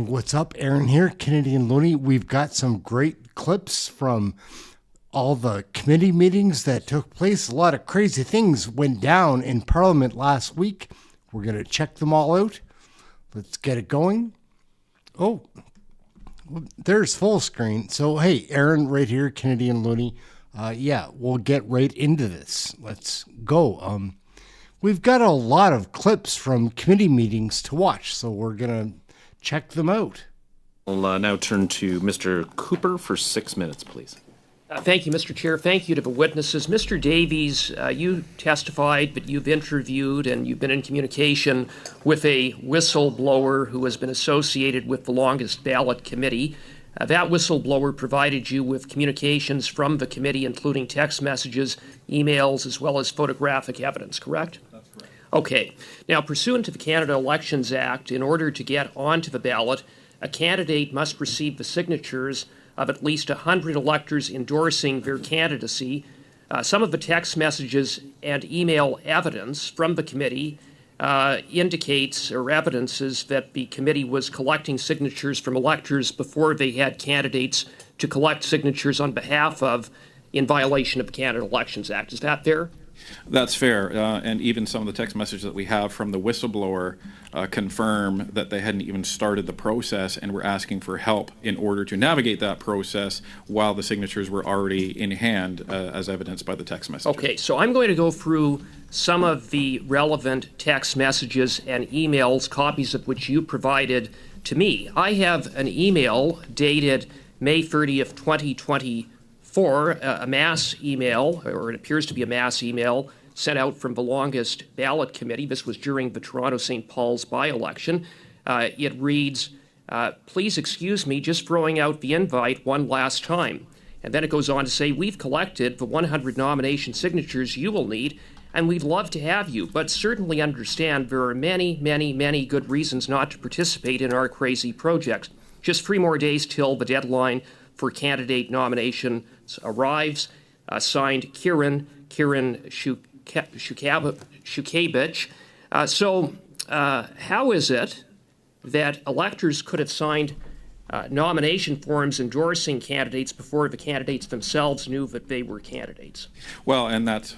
What's up? Aaron here, Canadian Looney. We've got some great clips from all the committee meetings that took place. A lot of crazy things went down in Parliament last week. We're going to check them all out. Let's get it going. Oh, there's full screen. So, hey, Aaron right here, Canadian Looney. We'll get right into this. Let's go. We've got a lot of clips from committee meetings to watch, so we're going to check them out. I'll now turn to Mr. Cooper for 6 minutes, please. Thank you, Mr. Chair. Thank you to the witnesses. Mr. Davies, you testified, but you've interviewed and you've been in communication with a whistleblower who has been associated with the longest ballot committee. That whistleblower provided you with communications from the committee, including text messages, emails, as well as photographic evidence, correct? That's correct. Okay. Now, pursuant to the Canada Elections Act, in order to get onto the ballot, a candidate must receive the signatures of at least 100 electors endorsing their candidacy. Some of the text messages and email evidence from the committee indicates or evidences that the committee was collecting signatures from electors before they had candidates to collect signatures on behalf of in violation of the Canada Elections Act. Is that fair? That's fair, and even some of the text messages that we have from the whistleblower confirm that they hadn't even started the process and were asking for help in order to navigate that process while the signatures were already in hand, as evidenced by the text messages. Okay, so I'm going to go through some of the relevant text messages and emails, copies of which you provided to me. I have an email dated May 30th, 2024, a mass email, or it appears to be a mass email, sent out from the longest ballot committee. This was during the Toronto-St. Paul's by-election. It reads, please excuse me, just throwing out the invite one last time. And then it goes on to say, we've collected the 100 nomination signatures you will need, and we'd love to have you, but certainly understand there are many, many, many good reasons not to participate in our crazy project. Just 3 more days till the deadline for candidate nominations arrives. Signed, Kieran Shukabich. How is it that electors could have signed nomination forms endorsing candidates before the candidates themselves knew that they were candidates? Well, and that's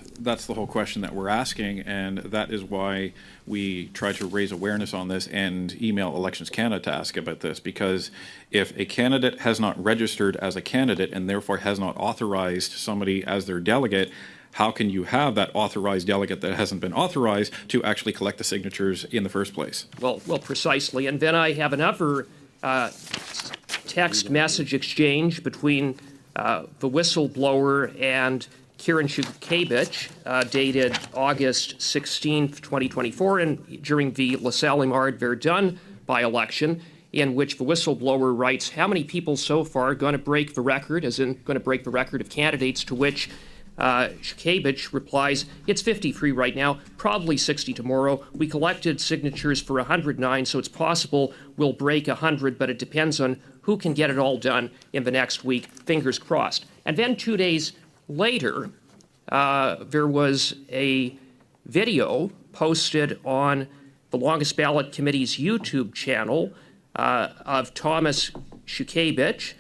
the whole question that we're asking, and that is why we try to raise awareness on this and email Elections Canada to ask about this, because if a candidate has not registered as a candidate and therefore has not authorized somebody as their delegate, how can you have that authorized delegate that hasn't been authorized to actually collect the signatures in the first place? Well, precisely. And then I have another text message exchange between the whistleblower and Kieran Shukabich, dated August 16th, 2024, and during the LaSalle-Imard-Verdun by-election, in which the whistleblower writes, how many people so far are going to break the record, as in going to break the record of candidates, to which Shukabich replies, it's 53 right now, probably 60 tomorrow. We collected signatures for 109, so it's possible we'll break 100, but it depends on who can get it all done in the next week. Fingers crossed. And then 2 days later, there was a video posted on the Longest Ballot Committee's YouTube channel of Thomas Shukabich,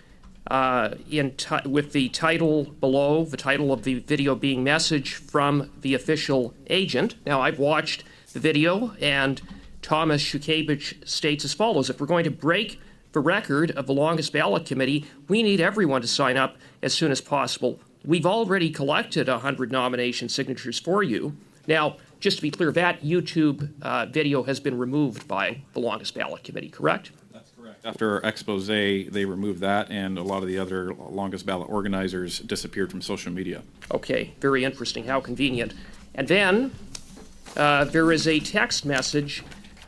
with the title below, the title of the video being message from the official agent. Now, I've watched the video, and Thomas Shukabich states as follows: if we're going to break the record of the longest ballot committee, we need everyone to sign up as soon as possible. We've already collected 100 nomination signatures for you. Now, just to be clear, that YouTube video has been removed by the longest ballot committee, correct? After our expose, they removed that, and a lot of the other longest ballot organizers disappeared from social media. Okay, very interesting. How convenient. And then there is a text message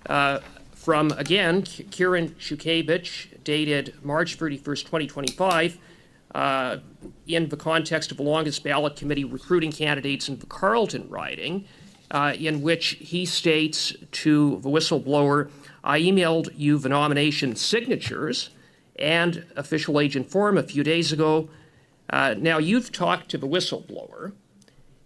from, again, Kieran Shukabich, dated March 31st, 2025, in the context of the longest ballot committee recruiting candidates in the Carleton riding, in which he states to the whistleblower, I emailed you the nomination signatures and official agent form a few days ago. Now, you've talked to the whistleblower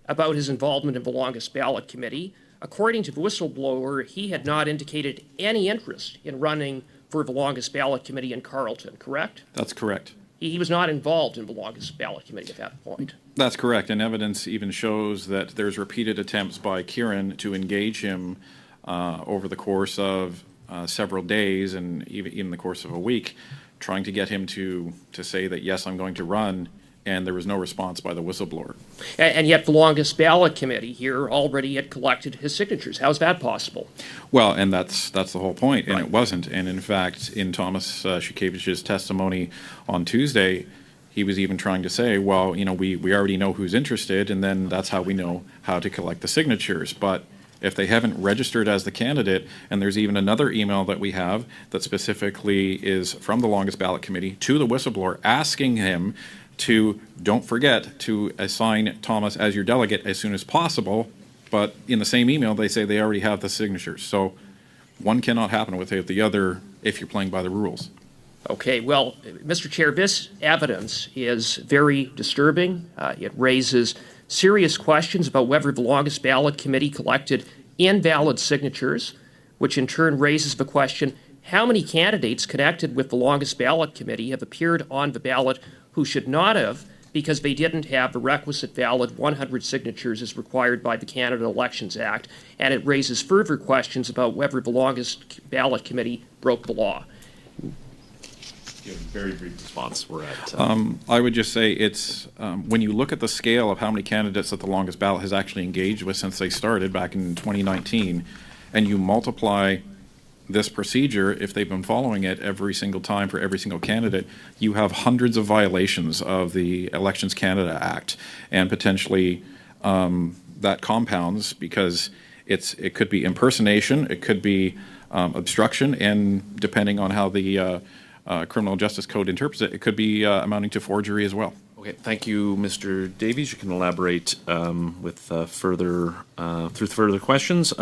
about his involvement in the longest ballot committee. According to the whistleblower, he had not indicated any interest in running for the longest ballot committee in Carleton, correct? That's correct. He was not involved in the longest ballot committee at that point. That's correct, and evidence even shows that there's repeated attempts by Kieran to engage him over the course of several days and even the course of a week, trying to get him to say that, yes, I'm going to run, and there was no response by the whistleblower. And yet the longest ballot committee here already had collected his signatures. How is that possible? Well, and that's the whole point, and Right. It wasn't. And in fact, in Thomas Szukewicz's testimony on Tuesday, he was even trying to say, well, we already know who's interested, and then that's how we know how to collect the signatures. But if they haven't registered as the candidate, and there's even another email that we have that specifically is from the longest ballot committee to the whistleblower asking him to, don't forget to assign Thomas as your delegate as soon as possible, but in the same email they say they already have the signatures. So one cannot happen without the other if you're playing by the rules. Okay, well, Mr. Chair, this evidence is very disturbing. It raises serious questions about whether the longest ballot committee collected invalid signatures, which in turn raises the question, how many candidates connected with the longest ballot committee have appeared on the ballot who should not have because they didn't have the requisite valid 100 signatures as required by the Canada Elections Act, and it raises further questions about whether the longest ballot committee broke the law. Very brief response. We're at. I would just say it's when you look at the scale of how many candidates that the longest ballot has actually engaged with since they started back in 2019, and you multiply this procedure, if they've been following it every single time for every single candidate, you have hundreds of violations of the Elections Canada Act, and potentially that compounds because it could be impersonation, it could be obstruction, and depending on how the Criminal Justice Code interprets it, it could be amounting to forgery as well. Okay, thank you, Mr. Davies. You can elaborate with further questions.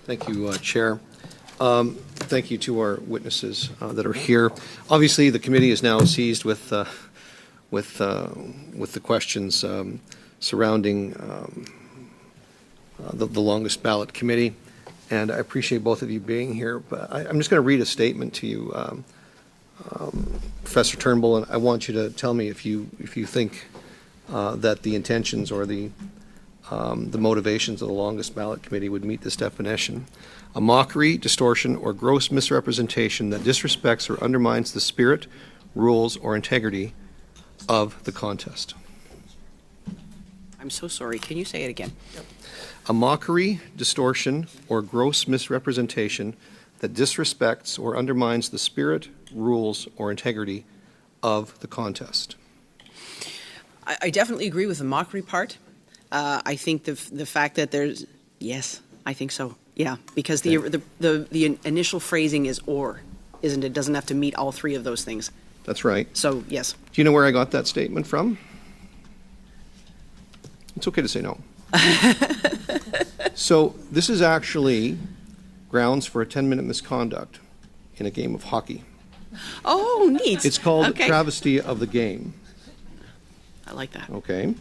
Thank you, Chair. Thank you to our witnesses that are here. Obviously, the committee is now seized with the questions surrounding the longest ballot committee, and I appreciate both of you being here. But I'm just going to read a statement to you, Professor Turnbull, and I want you to tell me if you think that the intentions or the motivations of the longest ballot committee would meet this definition. A mockery, distortion, or gross misrepresentation that disrespects or undermines the spirit, rules, or integrity of the contest. I'm so sorry. Can you say it again? A mockery, distortion, or gross misrepresentation that disrespects or undermines the spirit, rules, or integrity of the contest. I definitely agree with the mockery part. I think the fact that there's, yes, I think so. Yeah, because the initial phrasing is or, isn't it? Doesn't have to meet all three of those things. That's right. So, yes. Do you know where I got that statement from? It's okay to say no. So this is actually grounds for a 10-minute misconduct in a game of hockey. Oh, neat. It's called okay. travesty of the game. I like that. Okay.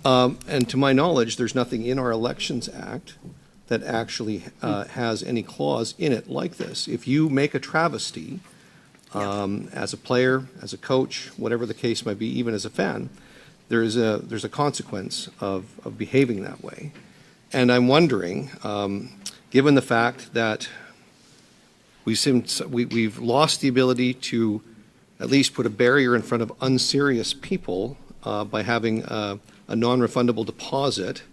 And to my knowledge, there's nothing in our Elections Act that actually has any clause in it like this. If you make a travesty as a player, as a coach, whatever the case might be, even as a fan, there's a consequence of behaving that way. And I'm wondering, given the fact that we've lost the ability to at least put a barrier in front of unserious people by having a non-refundable deposit.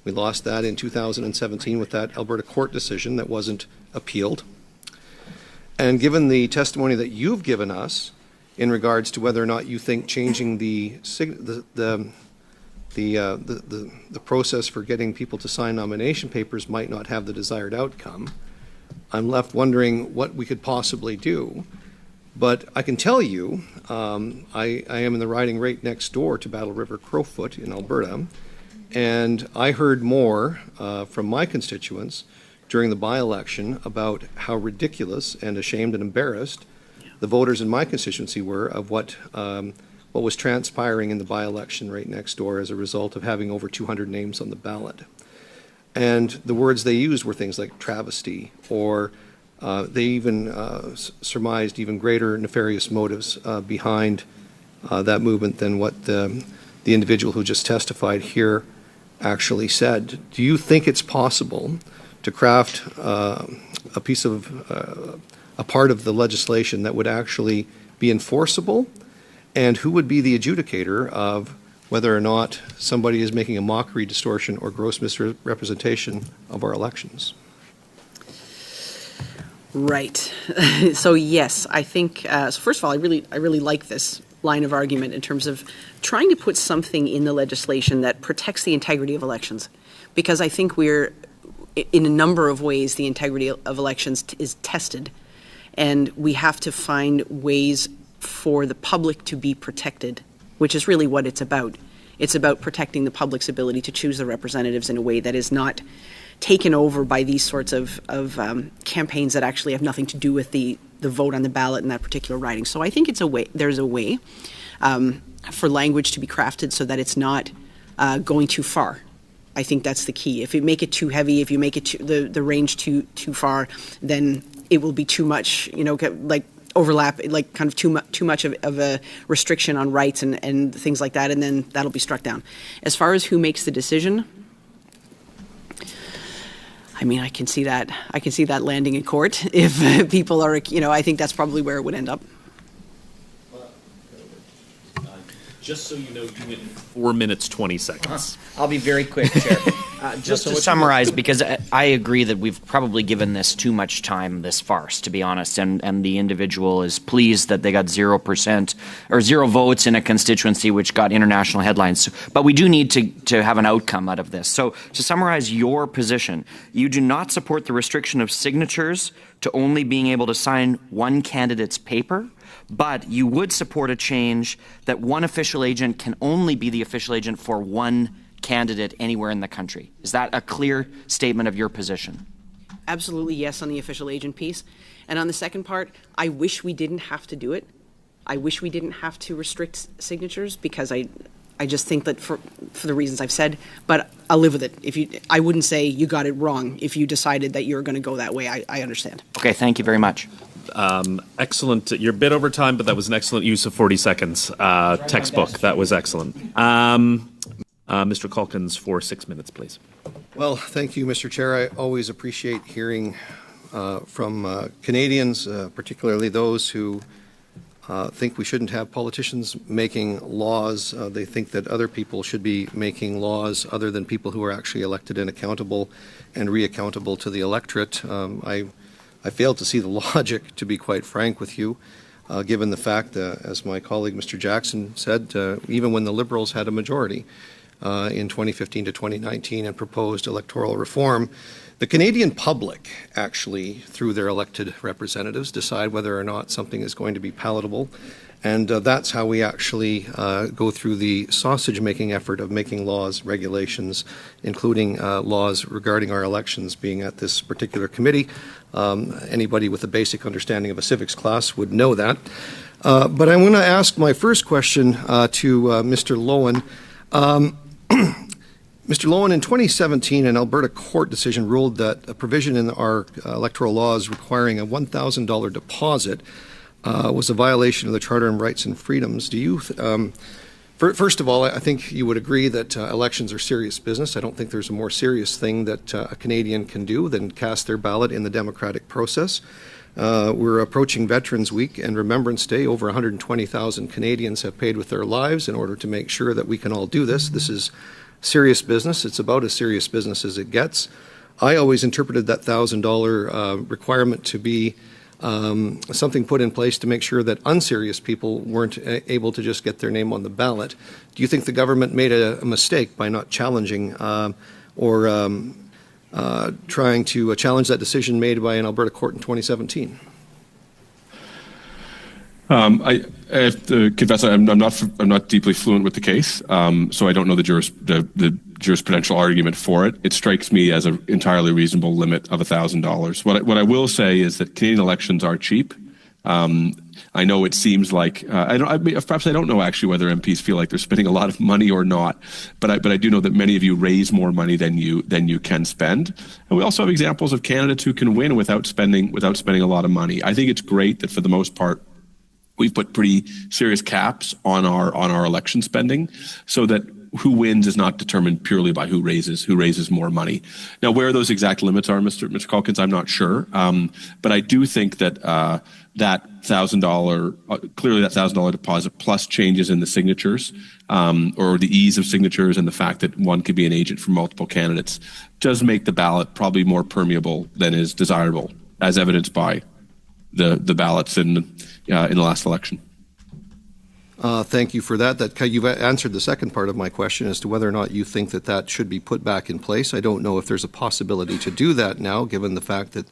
We lost that in 2017 with that Alberta court decision that wasn't appealed. And given the testimony that you've given us in regards to whether or not you think changing the process for getting people to sign nomination papers might not have the desired outcome, I'm left wondering what we could possibly do. But I can tell you, I am in the riding right next door to Battle River Crowfoot in Alberta, and I heard more from my constituents during the by-election about how ridiculous and ashamed and embarrassed the voters in my constituency were of what was transpiring in the by-election right next door as a result of having over 200 names on the ballot. And the words they used were things like travesty or They even surmised even greater nefarious motives behind that movement than what the individual who just testified here actually said. Do you think it's possible to craft a piece of a part of the legislation that would actually be enforceable? And who would be the adjudicator of whether or not somebody is making a mockery, distortion, or gross misrepresentation of our elections? Right. So yes, I think. So first of all, I really like this line of argument in terms of trying to put something in the legislation that protects the integrity of elections, because I think we're in a number of ways the integrity of elections is tested, and we have to find ways for the public to be protected, which is really what it's about. It's about protecting the public's ability to choose the representatives in a way that is not taken over by these sorts of campaigns that actually have nothing to do with the vote on the ballot in that particular riding. So I think there's a way for language to be crafted so that it's not going too far. I think that's the key. If you make it too heavy, if you make it the range too far, then it will be too much, like overlap, like kind of too much of a restriction on rights and things like that, and then that'll be struck down. As far as who makes the decision, I mean, I can see that landing in court if people are, I think that's probably where it would end up. Just so you know, you went 4 minutes, 20 seconds. I'll be very quick, Chair. Just to summarize, because I agree that we've probably given this too much time, this farce, to be honest, and the individual is pleased that they got 0% or 0 votes in a constituency which got international headlines. But we do need to have an outcome out of this. So to summarize your position, you do not support the restriction of signatures to only being able to sign one candidate's paper, but you would support a change that one official agent can only be the official agent for one candidate anywhere in the country. Is that a clear statement of your position? Absolutely yes on the official agent piece. And on the second part, I wish we didn't have to do it. I wish we didn't have to restrict signatures, because I just think that for the reasons I've said, but I'll live with it. I wouldn't say you got it wrong if you decided that you're going to go that way. I understand. Okay, thank you very much. Excellent. You're a bit over time, but that was an excellent use of 40 seconds. Textbook. That was excellent. Mr. Calkins for 6 minutes, please. Well, thank you, Mr. Chair. I always appreciate hearing from Canadians, particularly those who think we shouldn't have politicians making laws. They think that other people should be making laws other than people who are actually elected and accountable and re-accountable to the electorate. I fail to see the logic, to be quite frank with you, given the fact, as my colleague Mr. Jackson said, even when the Liberals had a majority in 2015 to 2019 and proposed electoral reform, the Canadian public actually, through their elected representatives, decide whether or not something is going to be palatable. And that's how we actually go through the sausage-making effort of making laws, regulations, including laws regarding our elections being at this particular committee. Anybody with a basic understanding of a civics class would know that. But I'm going to ask my first question to Mr. Lowen. Mr. Lowen, in 2017, an Alberta court decision ruled that a provision in our electoral laws requiring a $1,000 deposit was a violation of the Charter on Rights and Freedoms. Do you, first of all, I think you would agree that elections are serious business. I don't think there's a more serious thing that a Canadian can do than cast their ballot in the democratic process. We're approaching Veterans Week and Remembrance Day. Over 120,000 Canadians have paid with their lives in order to make sure that we can all do this. This is serious business. It's about as serious business as it gets. I always interpreted that $1,000 requirement to be something put in place to make sure that unserious people weren't able to just get their name on the ballot. Do you think the government made a mistake by not challenging or trying to challenge that decision made by an Alberta court in 2017? I have to confess I'm not deeply fluent with the case, so I don't know the jurisprudential argument for it. It strikes me as an entirely reasonable limit of $1,000. What I will say is that Canadian elections are cheap. I know it seems like perhaps I don't know actually whether MPs feel like they're spending a lot of money or not, but I do know that many of you raise more money than you can spend, and we also have examples of candidates who can win without spending a lot of money. I think it's great that for the most part we've put pretty serious caps on our election spending, so that who wins is not determined purely by who raises more money. Now, where those exact limits are, Mr. Calkins, I'm not sure, but I do think that that $1,000, clearly that $1,000 deposit plus changes in the signatures, or the ease of signatures, and the fact that one could be an agent for multiple candidates, does make the ballot probably more permeable than is desirable, as evidenced by the ballots in the last election. Thank you for that. You've answered the second part of my question as to whether or not you think that should be put back in place. I don't know if there's a possibility to do that now, given the fact that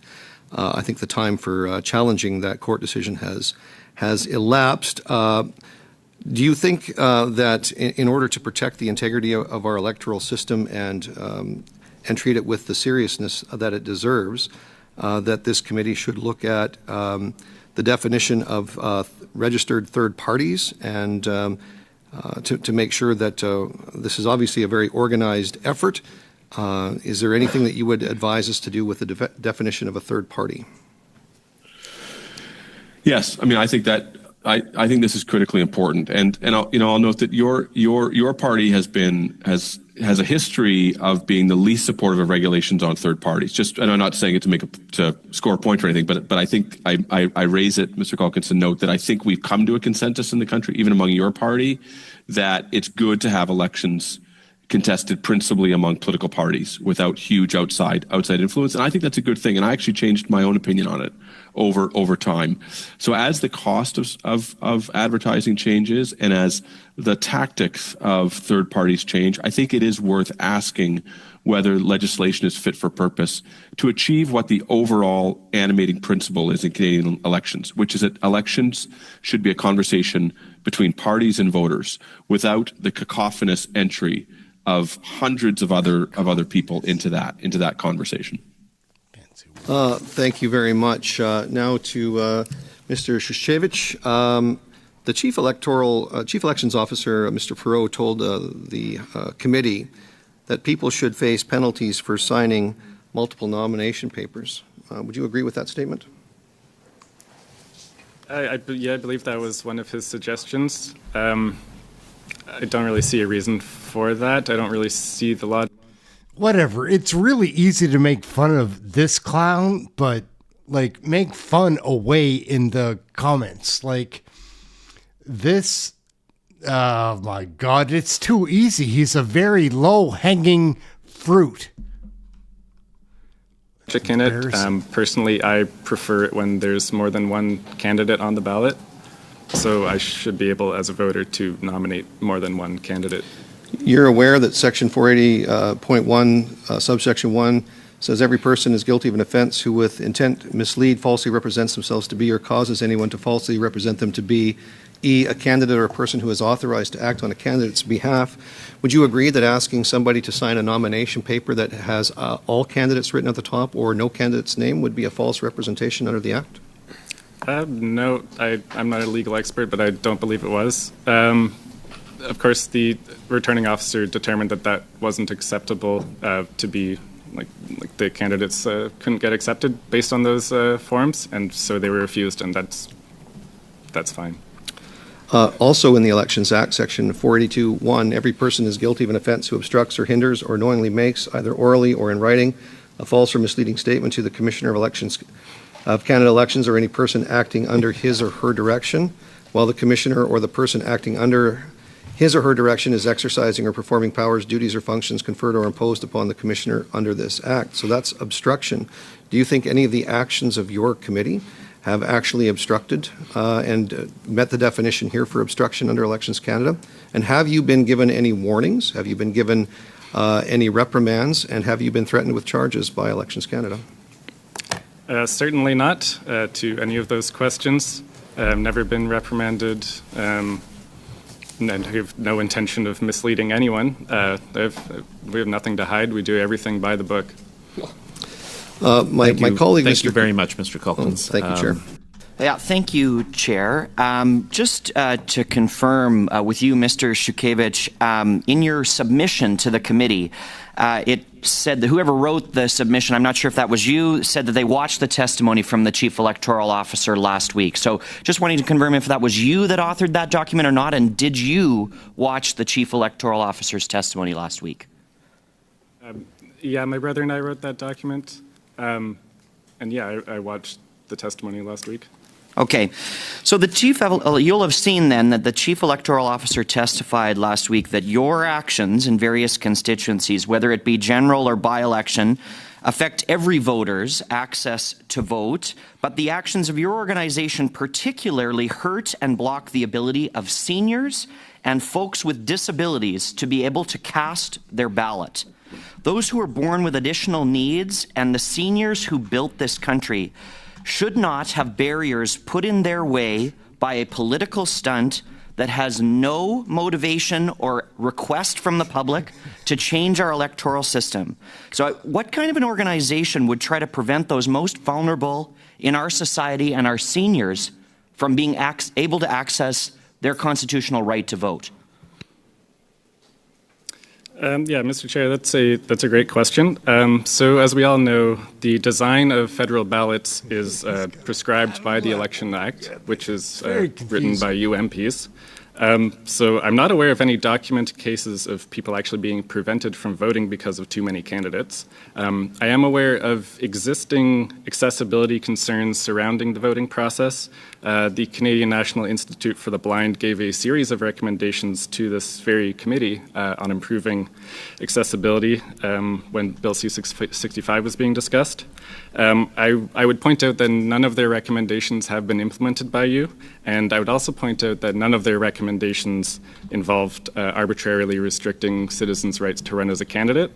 I think the time for challenging that court decision has elapsed. Do you think that in order to protect the integrity of our electoral system and treat it with the seriousness that it deserves, that this committee should look at the definition of registered third parties, and to make sure that this is obviously a very organized effort? Is there anything that you would advise us to do with the definition of a third party? Yes, I mean, I think that I think this is critically important, and I'll note that your party has a history of being the least supportive of regulations on third parties. And I'm not saying it to score a point or anything, but I think I raise it, Mr. Calkins, to note that I think we've come to a consensus in the country, even among your party, that it's good to have elections contested principally among political parties without huge outside influence, and I think that's a good thing. And I actually changed my own opinion on it over time. So as the cost of advertising changes and as the tactics of third parties change, I think it is worth asking whether legislation is fit for purpose to achieve what the overall animating principle is in Canadian elections, which is that elections should be a conversation between parties and voters without the cacophonous entry of hundreds of other people into that conversation. Thank you very much. Now to Mr. Shushevich. The Chief Elections Officer, Mr. Perot, told the committee that people should face penalties for signing multiple nomination papers. Would you agree with that statement? I believe that was one of his suggestions. I don't really see a reason for that. I don't really see the law. Whatever. It's really easy to make fun of this clown, but make fun away in the comments. This, oh my God, it's too easy. He's a very low-hanging fruit. Chick in it. Personally, I prefer it when there's more than one candidate on the ballot. So I should be able, as a voter, to nominate more than one candidate. You're aware that Section 480.1, subsection 1, says every person is guilty of an offense who with intent mislead falsely represents themselves to be or causes anyone to falsely represent them to be a candidate or a person who is authorized to act on a candidate's behalf. Would you agree that asking somebody to sign a nomination paper that has all candidates written at the top or no candidate's name would be a false representation under the Act? No, I'm not a legal expert, but I don't believe it was. Of course, the returning officer determined that wasn't acceptable to be, like the candidates couldn't get accepted based on those forms, and so they were refused, and that's fine. Also in the Elections Act, Section 482.1, every person is guilty of an offense who obstructs or hinders or knowingly makes, either orally or in writing, a false or misleading statement to the Commissioner of Elections of Canada Elections or any person acting under his or her direction, while the Commissioner or the person acting under his or her direction is exercising or performing powers, duties, or functions conferred or imposed upon the Commissioner under this Act. So that's obstruction. Do you think any of the actions of your committee have actually obstructed and met the definition here for obstruction under Elections Canada? And have you been given any warnings? Have you been given any reprimands? And have you been threatened with charges by Elections Canada? Certainly not to any of those questions. I've never been reprimanded and I have no intention of misleading anyone. We have nothing to hide. We do everything by the book. My colleague, Thank you very much, Mr. Calkins. Thank you, Chair. Yeah, thank you, Chair. Just to confirm with you, Mr. Shukevich, in your submission to the committee, it said that whoever wrote the submission, I'm not sure if that was you, said that they watched the testimony from the Chief Electoral Officer last week. So just wanting to confirm if that was you that authored that document or not, and did you watch the Chief Electoral Officer's testimony last week? Yeah, my brother and I wrote that document. And yeah, I watched the testimony last week. Okay, so you'll have seen then that the Chief Electoral Officer testified last week that your actions in various constituencies, whether it be general or by-election, affect every voter's access to vote, but the actions of your organization particularly hurt and block the ability of seniors and folks with disabilities to be able to cast their ballot. Those who are born with additional needs and the seniors who built this country should not have barriers put in their way by a political stunt that has no motivation or request from the public to change our electoral system. So what kind of an organization would try to prevent those most vulnerable in our society and our seniors from being able to access their constitutional right to vote? Yeah, Mr. Chair, that's a great question. So as we all know, the design of federal ballots is prescribed by the Election Act, which is written by you MPs. So I'm not aware of any documented cases of people actually being prevented from voting because of too many candidates. I am aware of existing accessibility concerns surrounding the voting process. The Canadian National Institute for the Blind gave a series of recommendations to this very committee on improving accessibility when Bill C-65 was being discussed. I would point out that none of their recommendations have been implemented by you, and I would also point out that none of their recommendations involved arbitrarily restricting citizens' rights to run as a candidate.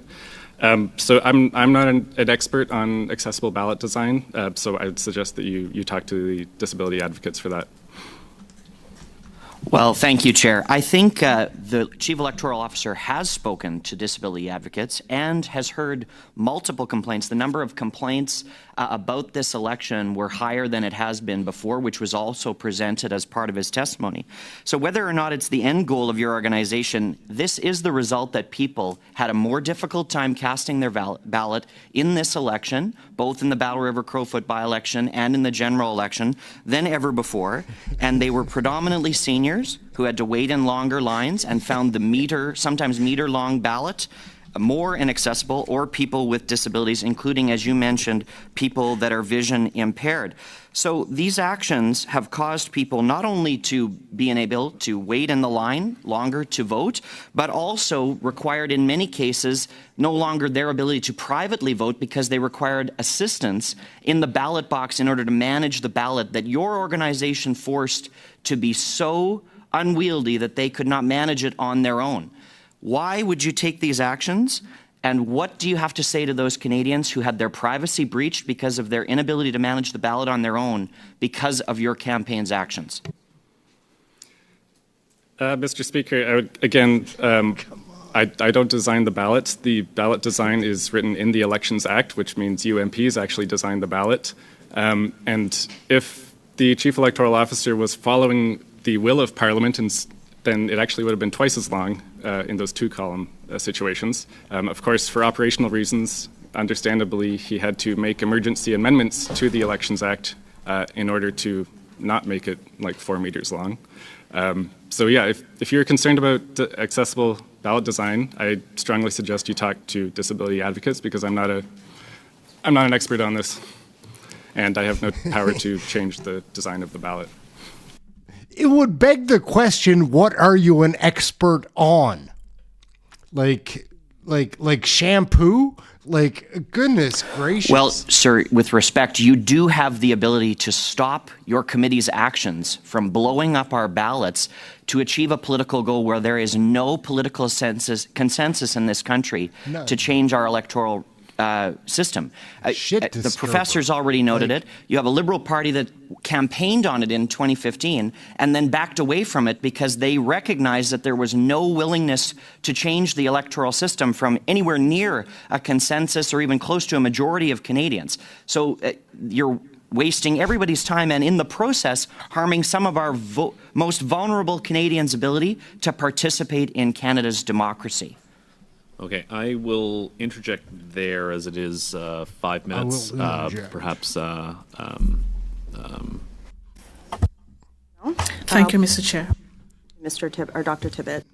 So I'm not an expert on accessible ballot design, so I would suggest that you talk to the disability advocates for that. Well, thank you, Chair. I think the Chief Electoral Officer has spoken to disability advocates and has heard multiple complaints. The number of complaints about this election were higher than it has been before, which was also presented as part of his testimony. So whether or not it's the end goal of your organization, this is the result that people had a more difficult time casting their ballot in this election, both in the Battle River Crowfoot by-election and in the general election, than ever before. And they were predominantly seniors who had to wait in longer lines and found the sometimes meter-long ballot more inaccessible, or people with disabilities, including, as you mentioned, people that are vision impaired. So these actions have caused people not only to be unable to wait in the line longer to vote, but also required in many cases no longer their ability to privately vote because they required assistance in the ballot box in order to manage the ballot that your organization forced to be so unwieldy that they could not manage it on their own. Why would you take these actions? And what do you have to say to those Canadians who had their privacy breached because of their inability to manage the ballot on their own because of your campaign's actions? Mr. Speaker, I would, again, I don't design the ballots. The ballot design is written in the Elections Act, which means you MPs actually design the ballot. And if the Chief Electoral Officer was following the will of Parliament, then it actually would have been twice as long in those two-column situations. Of course, for operational reasons, understandably, he had to make emergency amendments to the Elections Act in order to not make it like 4 meters long. So yeah, if you're concerned about accessible ballot design, I strongly suggest you talk to disability advocates, because I'm not an expert on this, and I have no power to change the design of the ballot. It would beg the question, what are you an expert on? Like shampoo? Like, goodness gracious. Well, sir, with respect, you do have the ability to stop your committee's actions from blowing up our ballots to achieve a political goal where there is no political consensus in this country to change our electoral system. The professors already noted it. You have a Liberal Party that campaigned on it in 2015 and then backed away from it because they recognized that there was no willingness to change the electoral system from anywhere near a consensus or even close to a majority of Canadians. So wasting everybody's time and in the process harming some of our most vulnerable Canadians' ability to participate in Canada's democracy. Okay, I will interject there as it is 5 minutes. Perhaps. Thank you, Mr. Chair. Dr. Tibbet.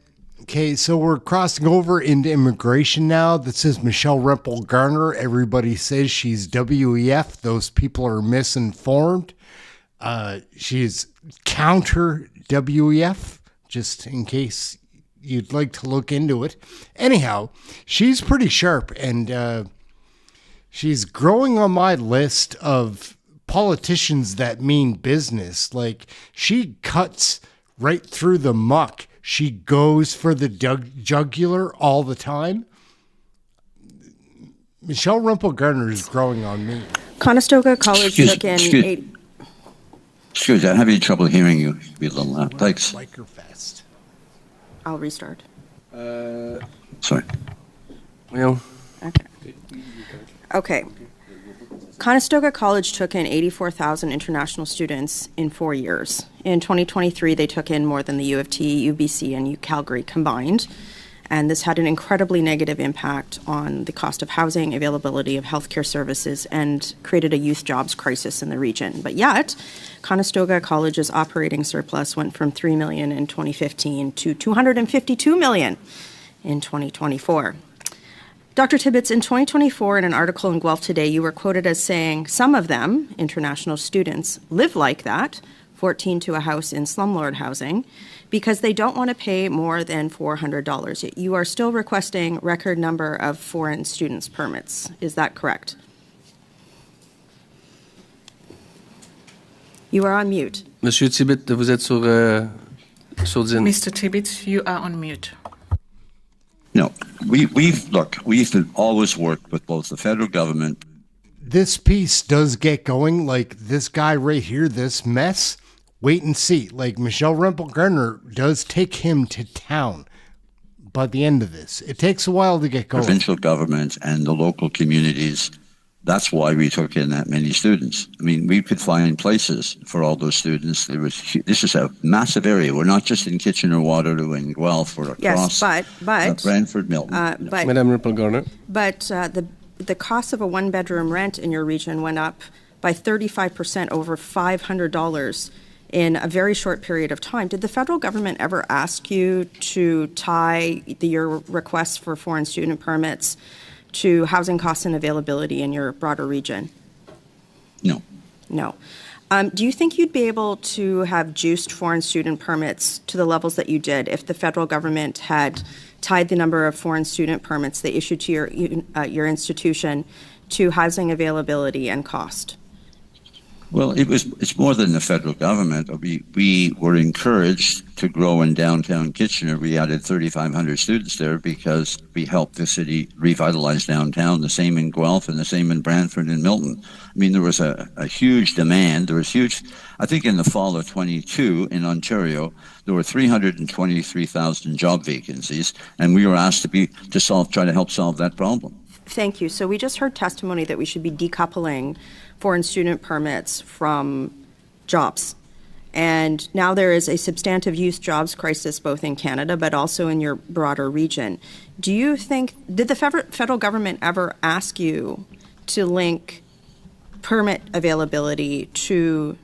Okay, so we're crossing over into immigration now. This is Michelle Rempel-Garner. Everybody says she's WEF. Those people are misinformed. She's counter WEF, just in case you'd like to look into it. Anyhow, she's pretty sharp, and she's growing on my list of politicians that mean business. Like, she cuts right through the muck. She goes for the jugular all the time. Michelle Rempel-Garner is growing on me. Conestoga College took in Excuse me, I'm having trouble hearing you. Be a little loud. Thanks. Microfest. I'll restart. Sorry. Well. Okay. Conestoga College took in 84,000 international students in 4 years. In 2023, they took in more than the U of T, UBC, and Calgary combined. And this had an incredibly negative impact on the cost of housing, availability of healthcare services, and created a youth jobs crisis in the region. But yet, Conestoga College's operating surplus went from $3 million in 2015 to $252 million in 2024. Dr. Tibbets, in 2024, in an article in Guelph Today, you were quoted as saying some of them, international students, live like that, 14 to a house in slumlord housing, because they don't want to pay more than $400. Yet you are still requesting record number of foreign students permits. Is that correct? You are on mute. Monsieur Tibbet, vous êtes sur Mr. Tibbet, you are on mute. No, we've always worked with both the federal government. This piece does get going. Like this guy right here, this mess. Wait and see. Like Michelle Rempel-Garner does take him to town by the end of this. It takes a while to get going. Provincial government and the local communities. That's why we took in that many students. I mean, we could find places for all those students. This is a massive area. We're not just in Kitchener-Waterloo and Guelph or across Brantford, Milton. Madame Rempel-Garner. But the cost of a one-bedroom rent in your region went up by 35%, over $500 in a very short period of time. Did the federal government ever ask you to tie your requests for foreign student permits to housing costs and availability in your broader region? No. No. Do you think you'd be able to have juiced foreign student permits to the levels that you did if the federal government had tied the number of foreign student permits they issued to your institution to housing availability and cost? Well, it's more than the federal government. We were encouraged to grow in downtown Kitchener. We added 3,500 students there because we helped the city revitalize downtown, the same in Guelph and the same in Brantford and Milton. I mean, there was a huge demand. There was huge, I think in the fall of 22 in Ontario, there were 323,000 job vacancies, and we were asked to try to help solve that problem. Thank you. So we just heard testimony that we should be decoupling foreign student permits from jobs. And now there is a substantive youth jobs crisis both in Canada but also in your broader region. Do you think, did the federal government ever ask you to link permit availability to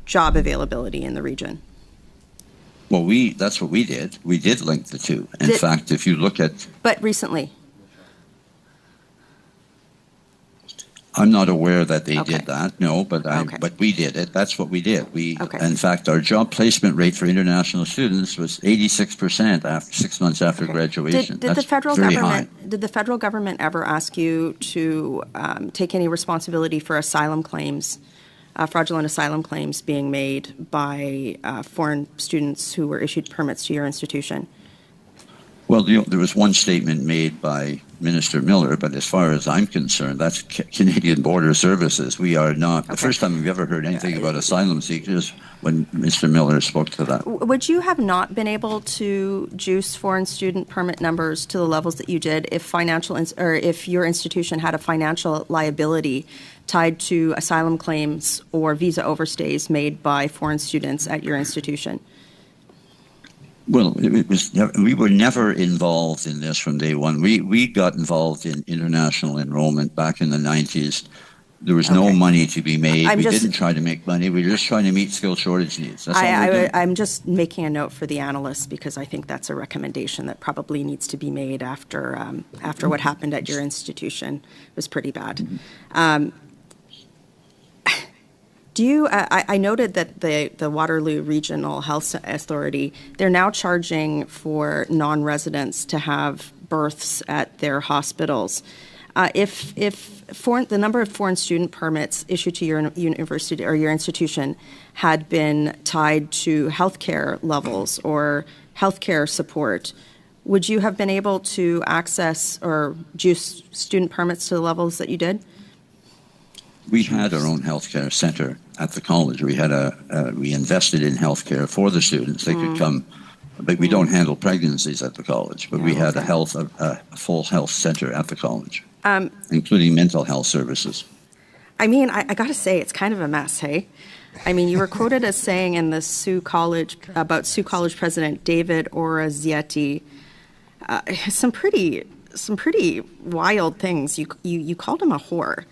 job availability in the region? Well, that's what we did. We did link the two. In fact, if you look at... But recently? I'm not aware that they did that, no, but we did it. That's what we did. In fact, our job placement rate for international students was 86% after 6 months after graduation. Did the federal government ever ask you to take any responsibility for asylum claims, fraudulent asylum claims being made by foreign students who were issued permits to your institution? Well, there was one statement made by Minister Miller, but as far as I'm concerned, that's Canadian Border Services. We are not. The first time we've ever heard anything about asylum seekers when Mr. Miller spoke to that. Would you have not been able to juice foreign student permit numbers to the levels that you did if if your institution had a financial liability tied to asylum claims or visa overstays made by foreign students at your institution? Well, we were never involved in this from day one. We got involved in international enrollment back in the 90s. There was no money to be made. We didn't try to make money. We were just trying to meet skill shortage needs. That's all we're doing. I'm just making a note for the analysts because I think that's a recommendation that probably needs to be made after what happened at your institution. It was pretty bad. I noted that the Waterloo Regional Health Authority, they're now charging for non-residents to have births at their hospitals. If the number of foreign student permits issued to your university or your institution had been tied to healthcare levels or healthcare support, would you have been able to access or juice student permits to the levels that you did? We had our own healthcare center at the college. We had we invested in healthcare for the students. They could come, but we don't handle pregnancies at the college. But we had a full health center at the college, including mental health services. I mean, I got to say, it's kind of a mess, hey? I mean, you were quoted as saying in the Sioux College president David Orazietti some pretty wild things. You called him a whore.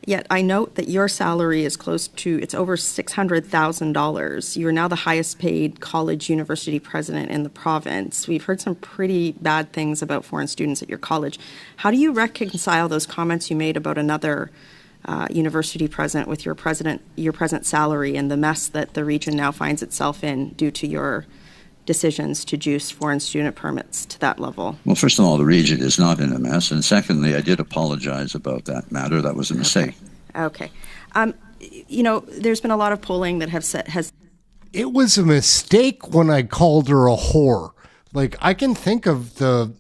Yet I note that your salary is it's over $600,000. You are now the highest paid college university president in the province. We've heard some pretty bad things about foreign students at your college. How do you reconcile those comments you made about another university president with your present salary and the mess that the region now finds itself in due to your decisions to juice foreign student permits to that level? Well, first of all, the region is not in a mess. And secondly, I did apologize about that matter. That was a mistake. Okay. There's been a lot of polling that has. It was a mistake when I called her a whore. Like, I can think of the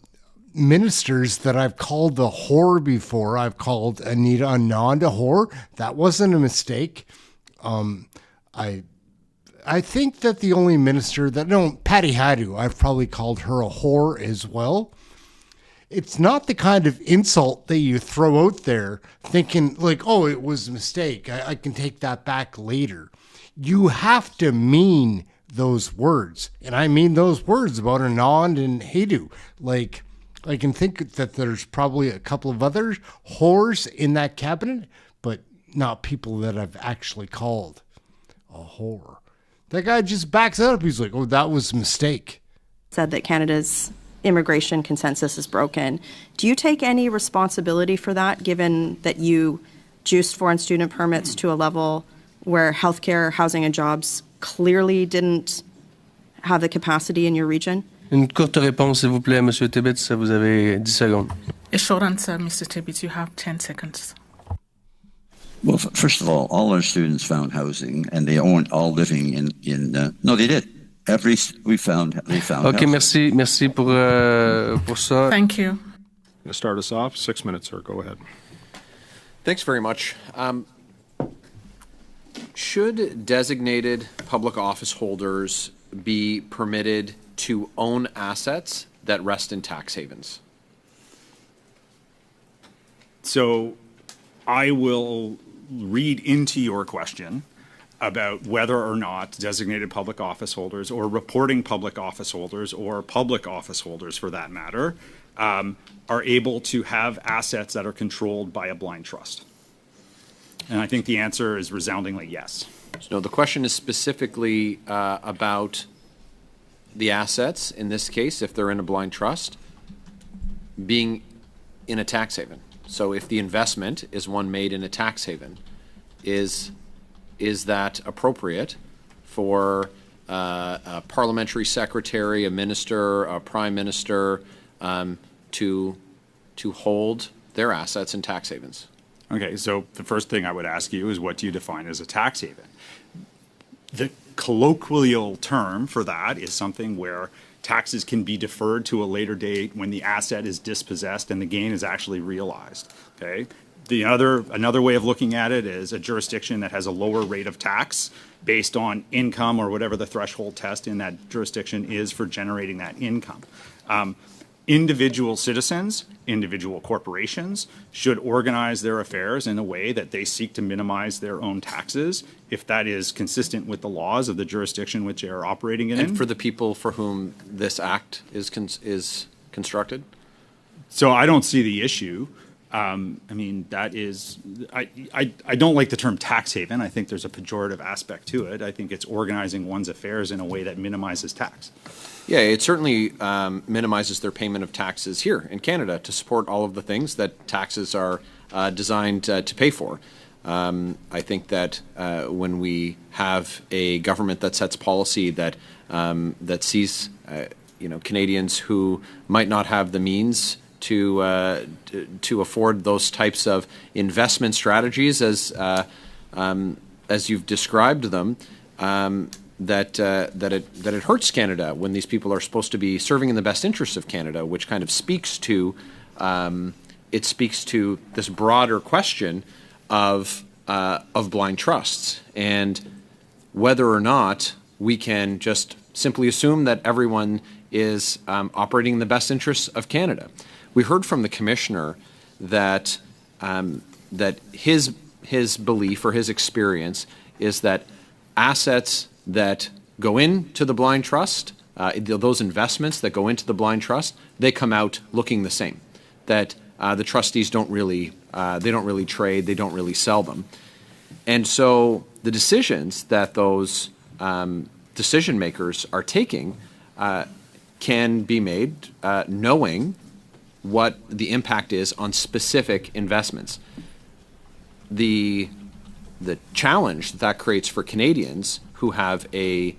ministers that I've called a whore before. I've called Anita Anand a whore. That wasn't a mistake. I think that the only minister Patty Hadu, I've probably called her a whore as well. It's not the kind of insult that you throw out there thinking like, oh, it was a mistake. I can take that back later. You have to mean those words. And I mean those words about Anand and Hadu. Like, I can think that there's probably a couple of other whores in that cabinet, but not people that I've actually called a whore. That guy just backs it up. He's like, oh, that was a mistake. Said that Canada's immigration consensus is broken. Do you take any responsibility for that, given that you juiced foreign student permits to a level where healthcare, housing, and jobs clearly didn't have the capacity in your region? Une courte réponse, s'il vous plaît, Monsieur Tibbetts. Vous avez 10 secondes. A short answer, Mr. Tibbetts. You have 10 seconds. Well, first of all our students found housing, and they weren't all living in. No, they did. They found. Okay, housing. merci pour ça. Thank you. To start us off, 6 minutes, sir. Go ahead. Thanks very much. Should designated public office holders be permitted to own assets that rest in tax havens? So I will read into your question about whether or not designated public office holders or reporting public office holders or public office holders, for that matter, are able to have assets that are controlled by a blind trust. And I think the answer is resoundingly yes. So the question is specifically about the assets, in this case, if they're in a blind trust, being in a tax haven. So if the investment is one made in a tax haven, is that appropriate for a parliamentary secretary, a minister, a prime minister to hold their assets in tax havens? Okay, so the first thing I would ask you is, what do you define as a tax haven? The colloquial term for that is something where taxes can be deferred to a later date when the asset is dispossessed and the gain is actually realized. Okay. Another way of looking at it is a jurisdiction that has a lower rate of tax based on income or whatever the threshold test in that jurisdiction is for generating that income. Individual citizens, individual corporations should organize their affairs in a way that they seek to minimize their own taxes if that is consistent with the laws of the jurisdiction which they are operating in. And for the people for whom this act is constructed? So I don't see the issue. I mean, that is, I don't like the term tax haven. I think there's a pejorative aspect to it. I think it's organizing one's affairs in a way that minimizes tax. Yeah, it certainly minimizes their payment of taxes here in Canada to support all of the things that taxes are designed to pay for. I think that when we have a government that sets policy that sees Canadians who might not have the means to afford those types of investment strategies as you've described them, that it hurts Canada when these people are supposed to be serving in the best interests of Canada, which kind of speaks to this broader question of blind trusts and whether or not we can just simply assume that everyone is operating in the best interests of Canada. We heard from the commissioner that his belief or his experience is that assets that go into the blind trust, those investments that go into the blind trust, they come out looking the same. That the trustees don't really trade, they don't really sell them, and so the decisions that those decision makers are taking can be made knowing what the impact is on specific investments. The challenge that creates for Canadians who have a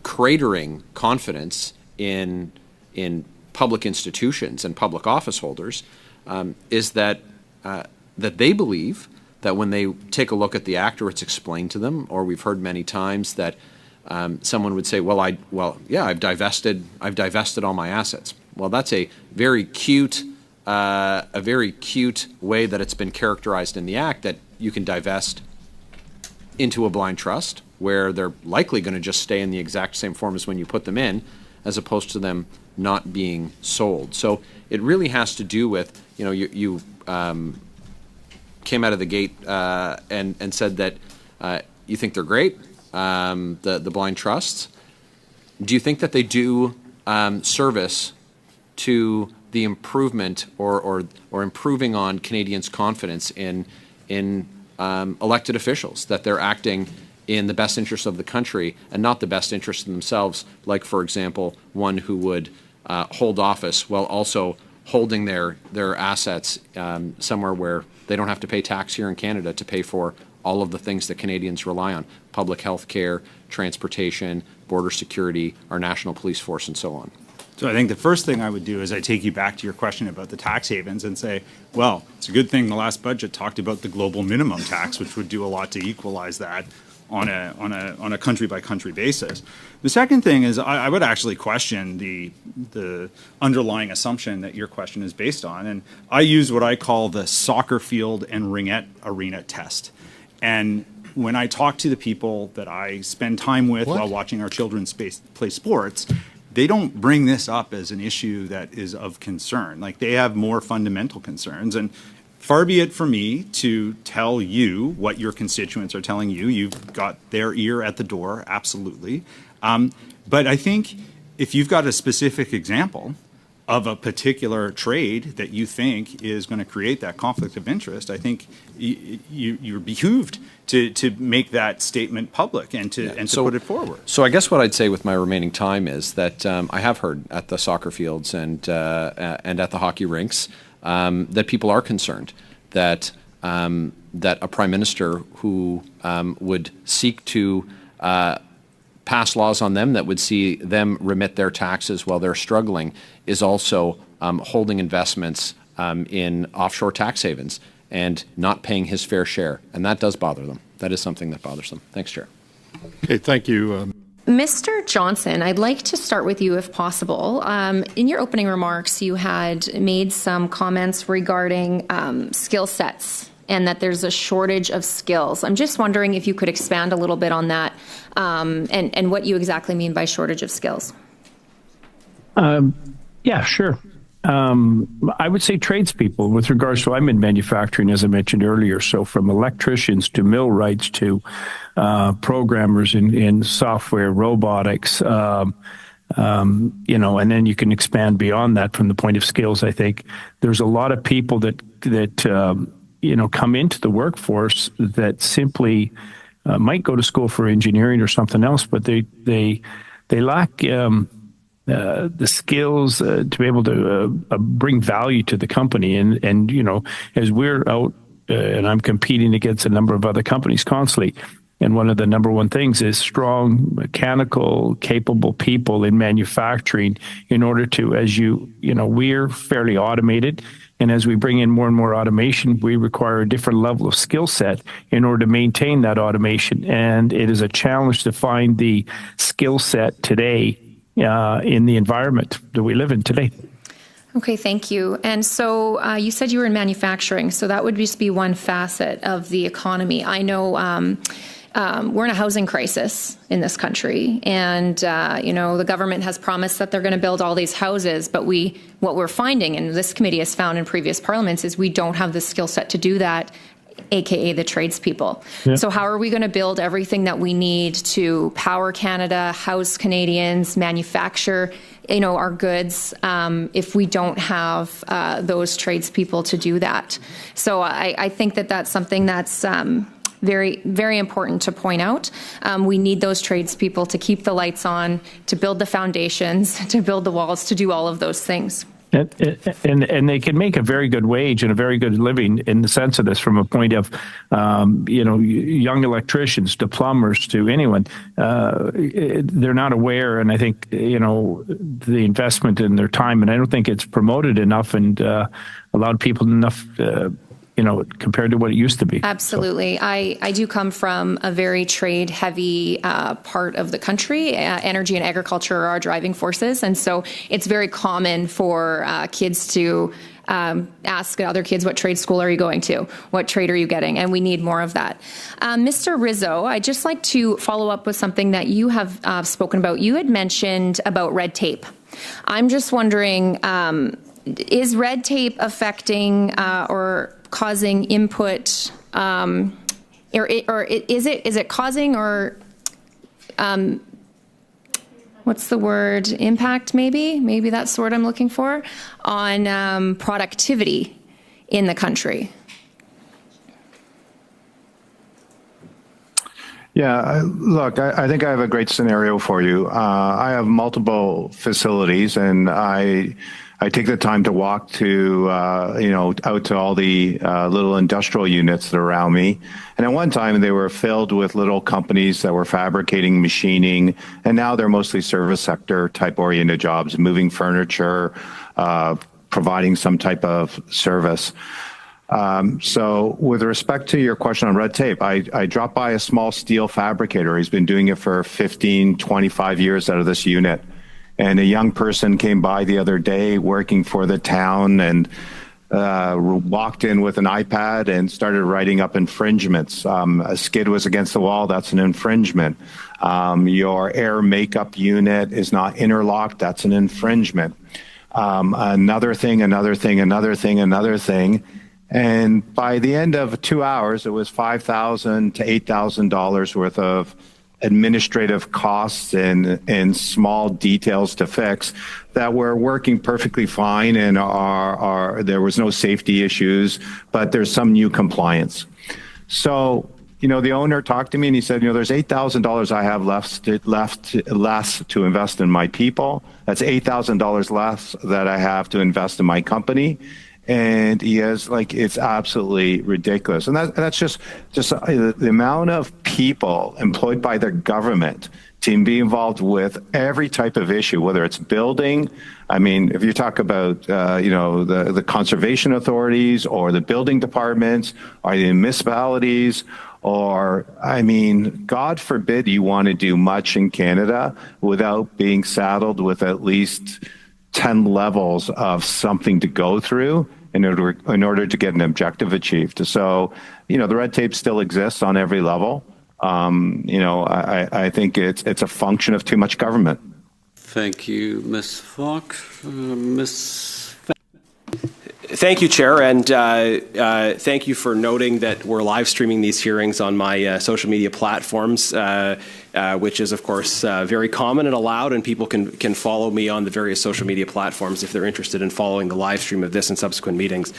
cratering confidence in public institutions and public office holders is that they believe that when they take a look at the act or it's explained to them, or we've heard many times that someone would say, I've divested all my assets. Well, that's a very cute way that it's been characterized in the act, that you can divest into a blind trust where they're likely going to just stay in the exact same form as when you put them in, as opposed to them not being sold. So it really has to do with, you came out of the gate and said that you think they're great, the blind trusts. Do you think that they do service to the improvement or improving on Canadians' confidence in elected officials, that they're acting in the best interest of the country and not the best interest of themselves, like, for example, one who would hold office while also holding their assets somewhere where they don't have to pay tax here in Canada to pay for all of the things that Canadians rely on: public health care, transportation, border security, our national police force, and so on. So I think the first thing I would do is I take you back to your question about the tax havens and say, well, it's a good thing the last budget talked about the global minimum tax, which would do a lot to equalize that on a country by country basis. The second thing is I would actually question the underlying assumption that your question is based on, and I use what I call the soccer field and ringette arena test. And when I talk to the people that I spend time with while watching our children play sports, they don't bring this up as an issue that is of concern. Like, they have more fundamental concerns. And far be it for me to tell you what your constituents are telling you. You've got their ear at the door, absolutely. But I think if you've got a specific example of a particular trade that you think is going to create that conflict of interest, I think you're behooved to make that statement public and to put it forward. So I guess what I'd say with my remaining time is that I have heard at the soccer fields and at the hockey rinks that people are concerned that a prime minister who would seek to pass laws on them that would see them remit their taxes while they're struggling is also holding investments in offshore tax havens and not paying his fair share. And that does bother them. That is something that bothers them. Thanks, Chair. Okay, thank you. Mr. Johnson, I'd like to start with you if possible. In your opening remarks, you had made some comments regarding skill sets and that there's a shortage of skills. I'm just wondering if you could expand a little bit on that and what you exactly mean by shortage of skills. Yeah, sure. I would say tradespeople with regards to, I'm in manufacturing, as I mentioned earlier. So from electricians to millwrights to programmers in software, robotics, and then you can expand beyond that from the point of skills. I think there's a lot of people that come into the workforce that simply might go to school for engineering or something else, but they lack the skills to be able to bring value to the company. And as we're out and I'm competing against a number of other companies constantly, and one of the number one things is strong, mechanical, capable people in manufacturing in order to, we're fairly automated. And as we bring in more and more automation, we require a different level of skill set in order to maintain that automation. And it is a challenge to find the skill set today in the environment that we live in today. Okay, thank you. And so you said you were in manufacturing, so that would just be one facet of the economy. I know we're in a housing crisis in this country, and the government has promised that they're going to build all these houses, but what we're finding, and this committee has found in previous parliaments, is we don't have the skill set to do that, aka the tradespeople. Yeah. So how are we going to build everything that we need to power Canada, house Canadians, manufacture our goods if we don't have those tradespeople to do that? So I think that that's something that's very, very important to point out. We need those tradespeople to keep the lights on, to build the foundations, to build the walls, to do all of those things. And they can make a very good wage and a very good living in the sense of this from a point of, young electricians to plumbers to anyone. They're not aware, and I think, the investment in their time, and I don't think it's promoted enough and allowed people enough compared to what it used to be. Absolutely. So. I do come from a very trade-heavy part of the country. Energy and agriculture are our driving forces, and so it's very common for kids to ask other kids, what trade school are you going to? What trade are you getting? And we need more of that. Mr. Rizzo, I'd just like to follow up with something that you have spoken about. You had mentioned about red tape. I'm just wondering, is red tape affecting or causing input, or is it causing or what's the word? Impact, maybe? Maybe that's the word I'm looking for, on productivity in the country? Yeah, look, I think I have a great scenario for you. I have multiple facilities, and I take the time to walk to, out to all the little industrial units that are around me. And at one time, they were filled with little companies that were fabricating, machining, and now they're mostly service sector type oriented jobs, moving furniture, providing some type of service. So with respect to your question on red tape, I dropped by a small steel fabricator. He's been doing it for 15, 25 years out of this unit. And a young person came by the other day working for the town and walked in with an iPad and started writing up infringements. A skid was against the wall, that's an infringement. Your air makeup unit is not interlocked, that's an infringement. Another thing. And by the end of 2 hours, it was $5,000 to $8,000 worth of administrative costs and small details to fix that were working perfectly fine, and there was no safety issues, but there's some new compliance. So, the owner talked to me and he said, there's $8,000 I have less to invest in my people. That's $8,000 less that I have to invest in my company. And he is it's absolutely ridiculous. And that's just the amount of people employed by the government to be involved with every type of issue, whether it's building. I mean, if you talk about, the conservation authorities or the building departments or the municipalities Or, I mean, God forbid you want to do much in Canada without being saddled with at least 10 levels of something to go through in order to get an objective achieved. So, you know, the red tape still exists on every level. You know, I think it's a function of too much government. Thank you, Ms. Fox. Ms. Thank you, Chair, and thank you for noting that we're live streaming these hearings on my social media platforms, which is, of course, very common and allowed, and people can follow me on the various social media platforms if they're interested in following the live stream of this and subsequent meetings.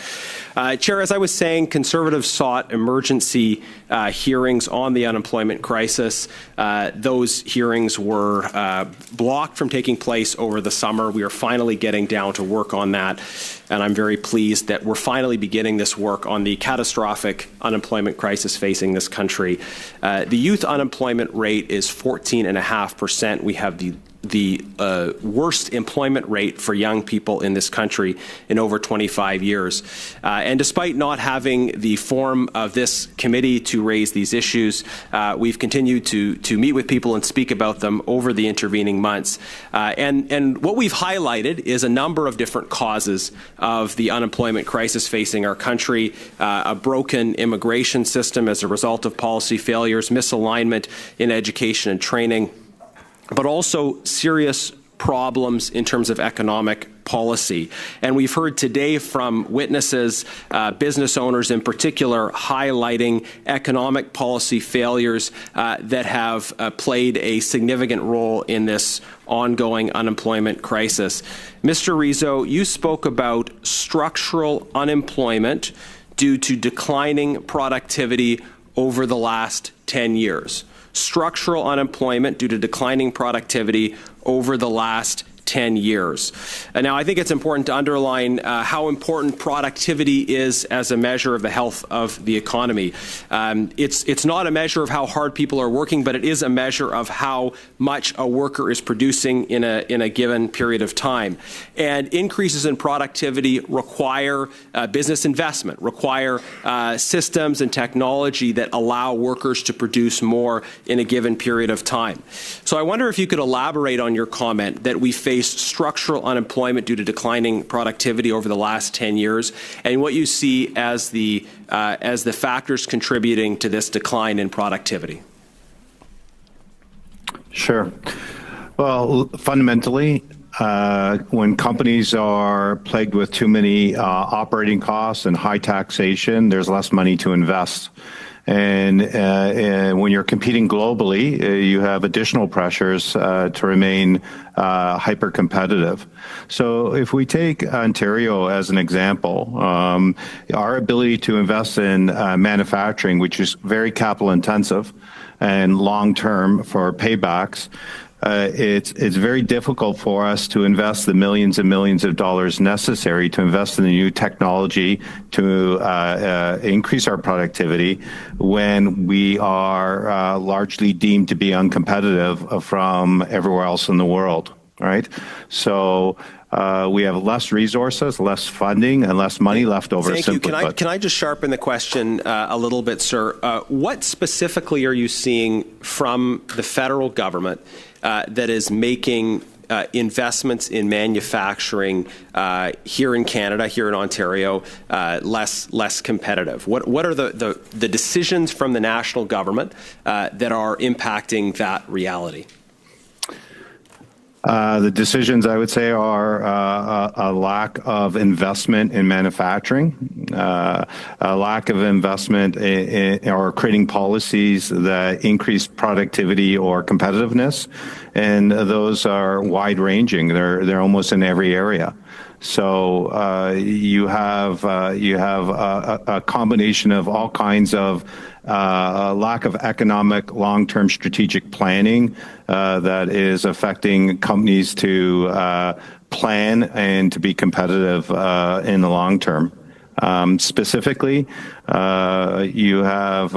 Chair, as I was saying, Conservatives sought emergency hearings on the unemployment crisis. Those hearings were blocked from taking place over the summer. We are finally getting down to work on that, and I'm very pleased that we're finally beginning this work on the catastrophic unemployment crisis facing this country. The youth unemployment rate is 14.5%. We have the worst employment rate for young people in this country in over 25 years. And despite not having the form of this committee to raise these issues, we've continued to meet with people and speak about them over the intervening months. And what we've highlighted is a number of different causes of the unemployment crisis facing our country: a broken immigration system as a result of policy failures, misalignment in education and training, but also serious problems in terms of economic policy. And we've heard today from witnesses, business owners in particular, highlighting economic policy failures that have played a significant role in this ongoing unemployment crisis. Mr. Rizzo, you spoke about structural unemployment due to declining productivity over the last 10 years. Structural unemployment due to declining productivity over the last 10 years. Now, I think it's important to underline how important productivity is as a measure of the health of the economy. It's not a measure of how hard people are working, but it is a measure of how much a worker is producing in a given period of time. And increases in productivity require business investment, require systems and technology that allow workers to produce more in a given period of time. So I wonder if you could elaborate on your comment that we face structural unemployment due to declining productivity over the last 10 years, and what you see as the factors contributing to this decline in productivity. Sure. Well, fundamentally, when companies are plagued with too many operating costs and high taxation, there's less money to invest. And when you're competing globally, you have additional pressures to remain hyper competitive. So if we take Ontario as an example, our ability to invest in manufacturing, which is very capital intensive and long term for paybacks, it's very difficult for us to invest the millions and millions of dollars necessary to invest in the new technology to increase our productivity when we are largely deemed to be uncompetitive from everywhere else in the world, right? So we have less resources, less funding, and less money left over. Thank you. Can I just sharpen the question a little bit, sir? What specifically are you seeing from the federal government that is making investments in manufacturing here in Canada, here in Ontario, less competitive? What are the decisions from the national government that are impacting that reality? The decisions, I would say, are a lack of investment in manufacturing, a lack of investment in or creating policies that increase productivity or competitiveness, and those are wide-ranging. They're almost in every area. So you have a combination of all kinds of a lack of economic long-term strategic planning that is affecting companies to plan and to be competitive in the long term. Specifically, you have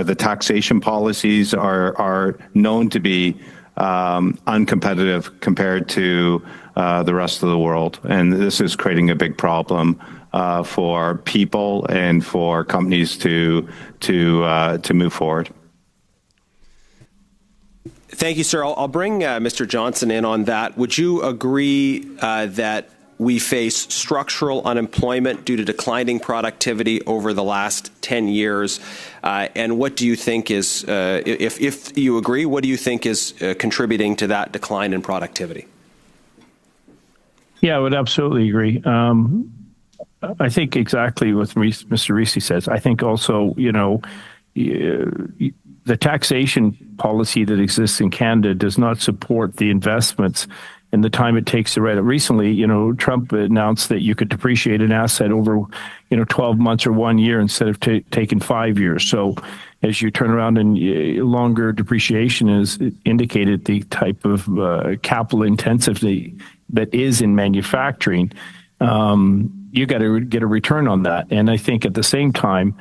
the taxation policies are known to be uncompetitive compared to the rest of the world, and this is creating a big problem for people and for companies to move forward. Thank you, sir. I'll bring Mr. Johnson in on that. Would you agree that we face structural unemployment due to declining productivity over the last 10 years? And what do you think is, if you agree, what do you think is contributing to that decline in productivity? Yeah, I would absolutely agree. I think exactly what Mr. Reese says. I think also, the taxation policy that exists in Canada does not support the investments and the time it takes to write it. Recently, Trump announced that you could depreciate an asset over, 12 months or 1 year instead of taking 5 years. So as you turn around and longer depreciation is indicated the type of capital intensity that is in manufacturing, you got to get a return on that. And I think at the same time,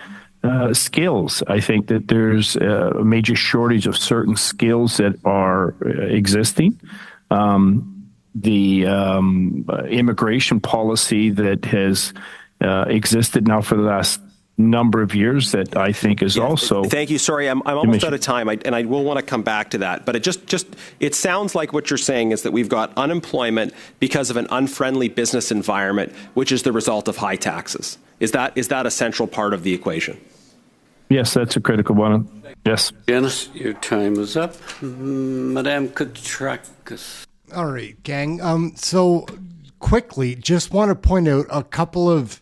skills. I think that there's a major shortage of certain skills that are existing. The immigration policy that has existed now for the last number of years that I think is also. Thank you. Sorry, I'm almost out of time, and I will want to come back to that. But it sounds like what you're saying is that we've got unemployment because of an unfriendly business environment, which is the result of high taxes. Is that a central part of the equation? Yes, that's a critical one. Yes. Janice, your time is up. Madame Katrakis. All right, gang. So quickly, just want to point out a couple of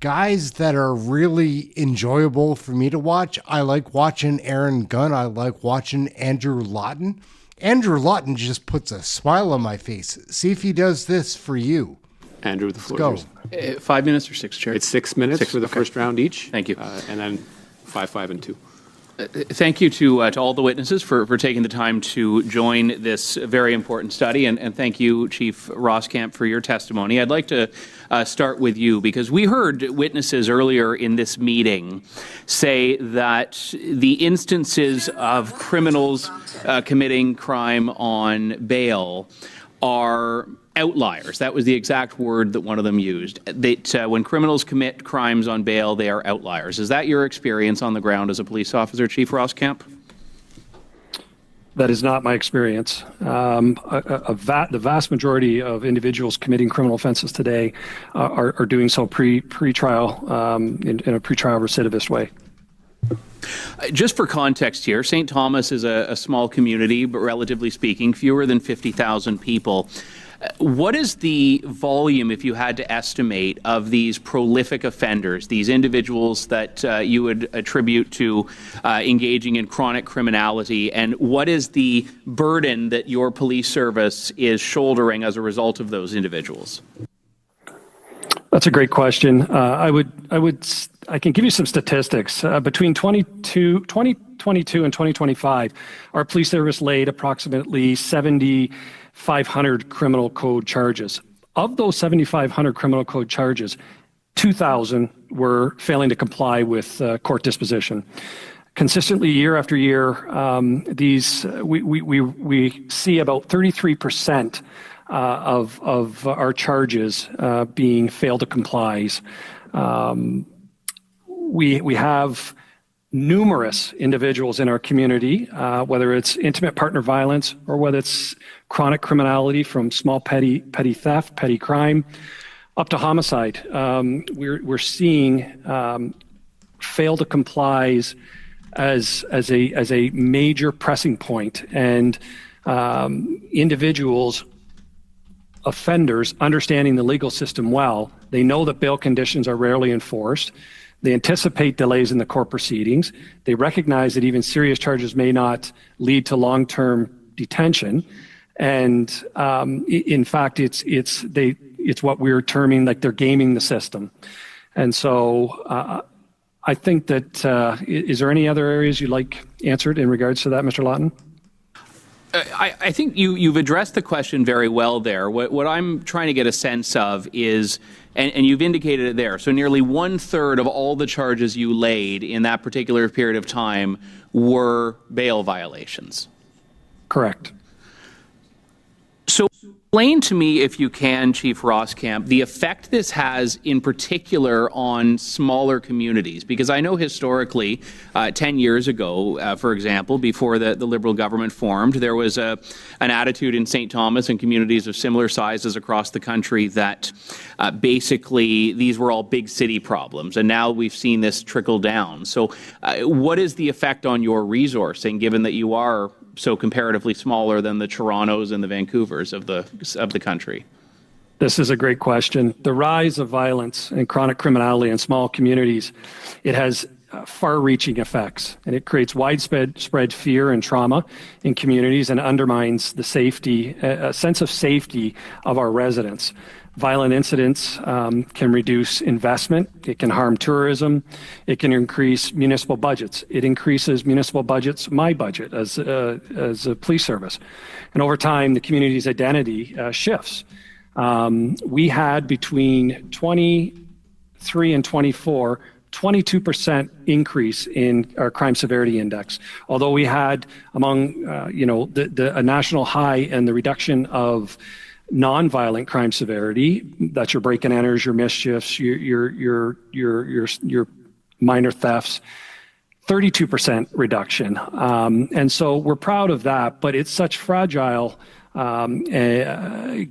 guys that are really enjoyable for me to watch. I like watching Aaron Gunn. I like watching Andrew Lawton. Andrew Lawton just puts a smile on my face. See if he does this for you. Andrew, the floor is yours. 5 minutes or 6, Chair? It's 6 minutes for the first round each. Thank you. And then 5, 5, and 2. Thank you to all the witnesses for taking the time to join this very important study, and thank you, Chief Roskamp, for your testimony. I'd like to start with you, because we heard witnesses earlier in this meeting say that the instances of criminals committing crime on bail are outliers. That was the exact word that one of them used. That when criminals commit crimes on bail, they are outliers. Is that your experience on the ground as a police officer, Chief Roskamp? That is not my experience. The vast majority of individuals committing criminal offenses today are doing so pre-trial in a pre-trial recidivist way. Just for context here, St. Thomas is a small community, but relatively speaking, fewer than 50,000 people. What is the volume, if you had to estimate, of these prolific offenders, these individuals that you would attribute to engaging in chronic criminality, and what is the burden that your police service is shouldering as a result of those individuals? That's a great question. I can give you some statistics. Between 2022 and 2025, our police service laid approximately 7,500 criminal code charges. Of those 7,500 criminal code charges, 2,000 were failing to comply with court disposition. Consistently, year after year, we see about 33% of our charges being failed to comply. We have numerous individuals in our community, whether it's intimate partner violence or whether it's chronic criminality from small petty theft, petty crime, up to homicide. We're seeing fail to comply as a major pressing point, and individuals, offenders, understanding the legal system well, they know that bail conditions are rarely enforced. They anticipate delays in the court proceedings. They recognize that even serious charges may not lead to long-term detention. And in fact, it's what we're terming like they're gaming the system. And so I think that, is there any other areas you'd like answered in regards to that, Mr. Lawton? I think you've addressed the question very well there. What I'm trying to get a sense of is, and you've indicated it there, so nearly 1/3 of all the charges you laid in that particular period of time were bail violations. Correct. So Explain to me, if you can, Chief Roskamp, the effect this has in particular on smaller communities. Because I know historically, 10 years ago, for example, before the Liberal government formed, there was an attitude in St. Thomas and communities of similar sizes across the country that basically these were all big city problems. And now we've seen this trickle down. So what is the effect on your resourcing, given that you are so comparatively smaller than the Torontos and the Vancouvers of the country? This is a great question. The rise of violence and chronic criminality in small communities, it has far-reaching effects, and it creates widespread fear and trauma in communities and undermines the safety, a sense of safety of our residents. Violent incidents can reduce investment. It can harm tourism. It can increase municipal budgets. It increases municipal budgets, my budget as a police service. And over time, the community's identity shifts. We had between 23 and 24, 22% increase in our crime severity index. Although we had among, a national high and the reduction of non-violent crime severity, that's your break and enters, your mischiefs, your minor thefts, 32% reduction. And so we're proud of that, but it's such fragile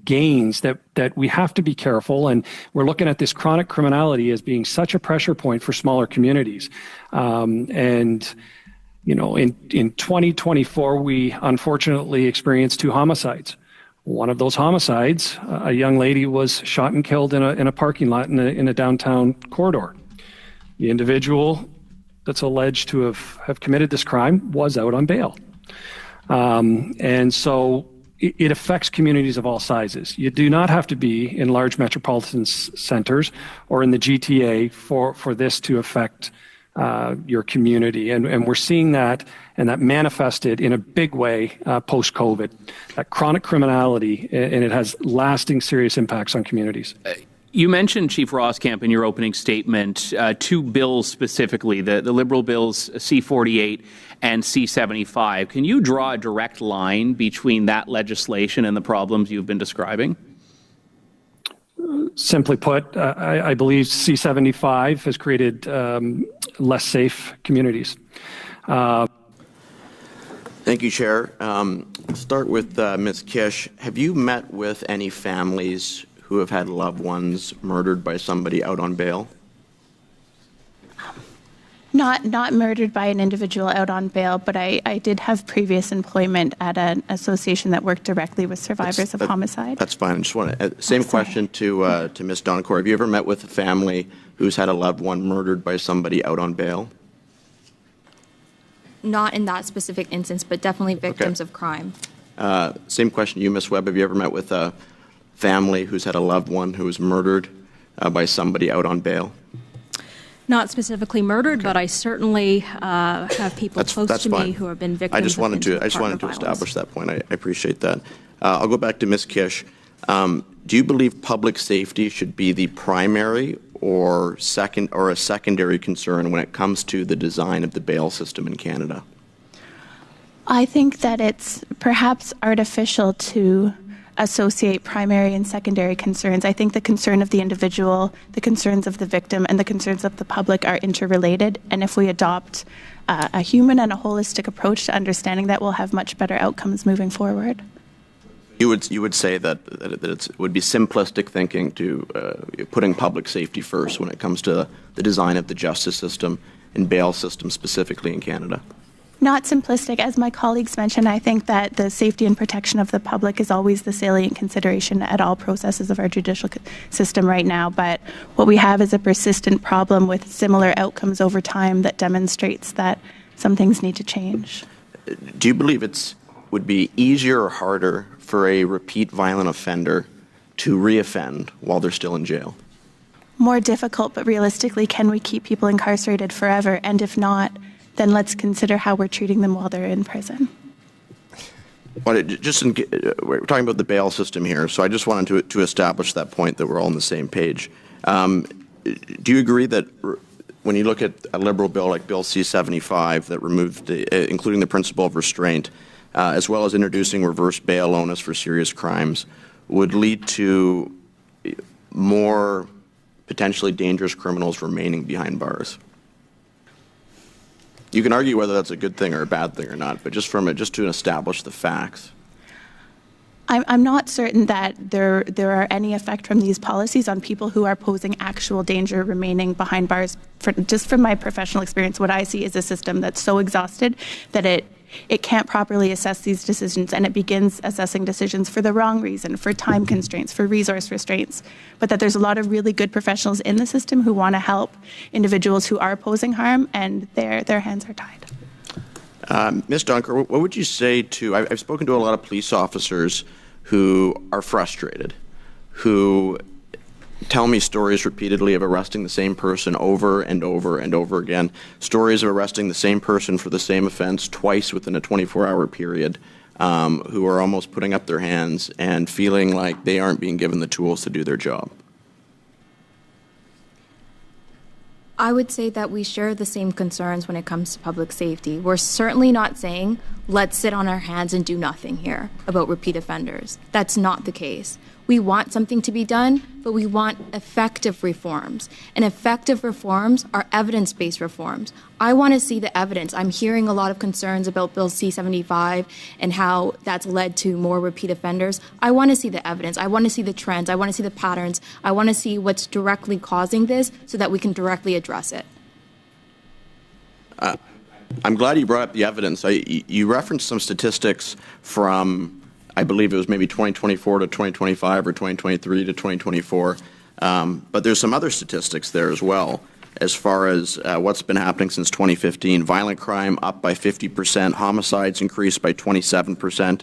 gains that we have to be careful. And we're looking at this chronic criminality as being such a pressure point for smaller communities. In 2024, we unfortunately experienced 2 homicides. One of those homicides, a young lady was shot and killed in a parking lot in a downtown corridor. The individual that's alleged to have committed this crime was out on bail. And so it affects communities of all sizes. You do not have to be in large metropolitan centers or in the GTA for this to affect your community. And we're seeing that, and that manifested in a big way post-COVID, that chronic criminality, and it has lasting serious impacts on communities. You mentioned, Chief Roskamp, in your opening statement, 2 bills specifically, the Liberal bills C-48 and C-75. Can you draw a direct line between that legislation and the problems you've been describing? Simply put, I believe C-75 has created less safe communities. Thank you, Chair. Start with Ms. Kish. Have you met with any families who have had loved ones murdered by somebody out on bail? Not murdered by an individual out on bail, but I did have previous employment at an association that worked directly with survivors of homicide. That's fine. I just want to same question to Ms. Donacour. Have you ever met with a family who's had a loved one murdered by somebody out on bail? Not in that specific instance, but definitely victims of crime. Same question to you, Ms. Webb. Have you ever met with a family who's had a loved one who was murdered by somebody out on bail? Not specifically murdered, but I certainly have people close to me who have been victims. I just wanted to establish that point. I appreciate that. I'll go back to Ms. Kish. Do you believe public safety should be the primary or a secondary concern when it comes to the design of the bail system in Canada? I think that it's perhaps artificial to associate primary and secondary concerns. I think the concern of the individual, the concerns of the victim, and the concerns of the public are interrelated. And if we adopt a human and a holistic approach to understanding that, we'll have much better outcomes moving forward. You would say that it would be simplistic thinking to putting public safety first when it comes to the design of the justice system and bail system specifically in Canada? Not simplistic. As my colleagues mentioned, I think that the safety and protection of the public is always the salient consideration at all processes of our judicial system right now. But what we have is a persistent problem with similar outcomes over time that demonstrates that some things need to change. Do you believe it would be easier or harder for a repeat violent offender to reoffend while they're still in jail? More difficult, but realistically, can we keep people incarcerated forever? And if not, then let's consider how we're treating them while they're in prison. Well, we're talking about the bail system here, so I just wanted to establish that point that we're all on the same page. Do you agree that when you look at a Liberal bill like Bill C-75 that removed, including the principle of restraint, as well as introducing reverse bail onus for serious crimes, would lead to more potentially dangerous criminals remaining behind bars. You can argue whether that's a good thing or a bad thing or not, but just to establish the facts. I'm not certain that there are any effect from these policies on people who are posing actual danger remaining behind bars. Just from my professional experience, what I see is a system that's so exhausted that it can't properly assess these decisions, and it begins assessing decisions for the wrong reason, for time constraints, for resource restraints, but that there's a lot of really good professionals in the system who want to help individuals who are posing harm, and their hands are tied. Ms. Dunker, what would you say to, I've spoken to a lot of police officers who are frustrated, who tell me stories repeatedly of arresting the same person over and over and over again, stories of arresting the same person for the same offense twice within a 24-hour period, who are almost putting up their hands and feeling like they aren't being given the tools to do their job. I would say that we share the same concerns when it comes to public safety. We're certainly not saying, let's sit on our hands and do nothing here about repeat offenders. That's not the case. We want something to be done, but we want effective reforms. And effective reforms are evidence-based reforms. I want to see the evidence. I'm hearing a lot of concerns about Bill C-75 and how that's led to more repeat offenders. I want to see the evidence. I want to see the trends. I want to see the patterns. I want to see what's directly causing this so that we can directly address it. I'm glad you brought up the evidence. You referenced some statistics from, I believe it was maybe 2024 to 2025 or 2023 to 2024. But there's some other statistics there as well, as far as what's been happening since 2015. Violent crime up by 50%, homicides increased by 27%.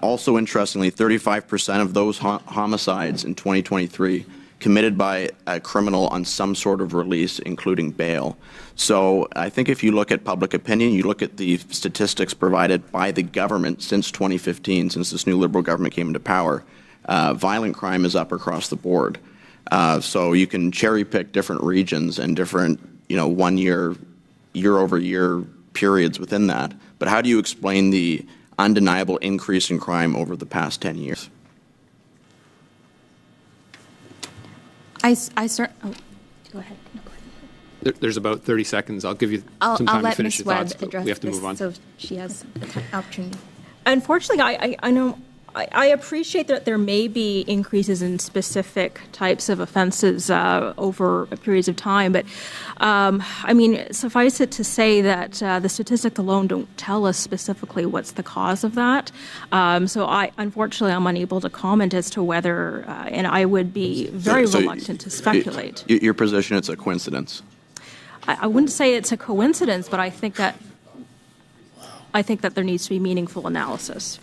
Also, interestingly, 35% of those homicides in 2023 committed by a criminal on some sort of release, including bail. So I think if you look at public opinion, you look at the statistics provided by the government since 2015, since this new Liberal government came into power, violent crime is up across the board. So you can cherry pick different regions and different, 1 year, year-over-year periods within that. But how do you explain the undeniable increase in crime over the past 10 years? Go ahead. There's about 30 seconds. I'll give you some time to finish your thoughts, but we have to move on. So she has the opportunity. Unfortunately, I know I appreciate that there may be increases in specific types of offenses over periods of time, but suffice it to say that the statistics alone don't tell us specifically what's the cause of that. So unfortunately, I'm unable to comment as to whether, and I would be very reluctant to speculate. Your position, it's a coincidence? I wouldn't say it's a coincidence, but I think that there needs to be meaningful analysis.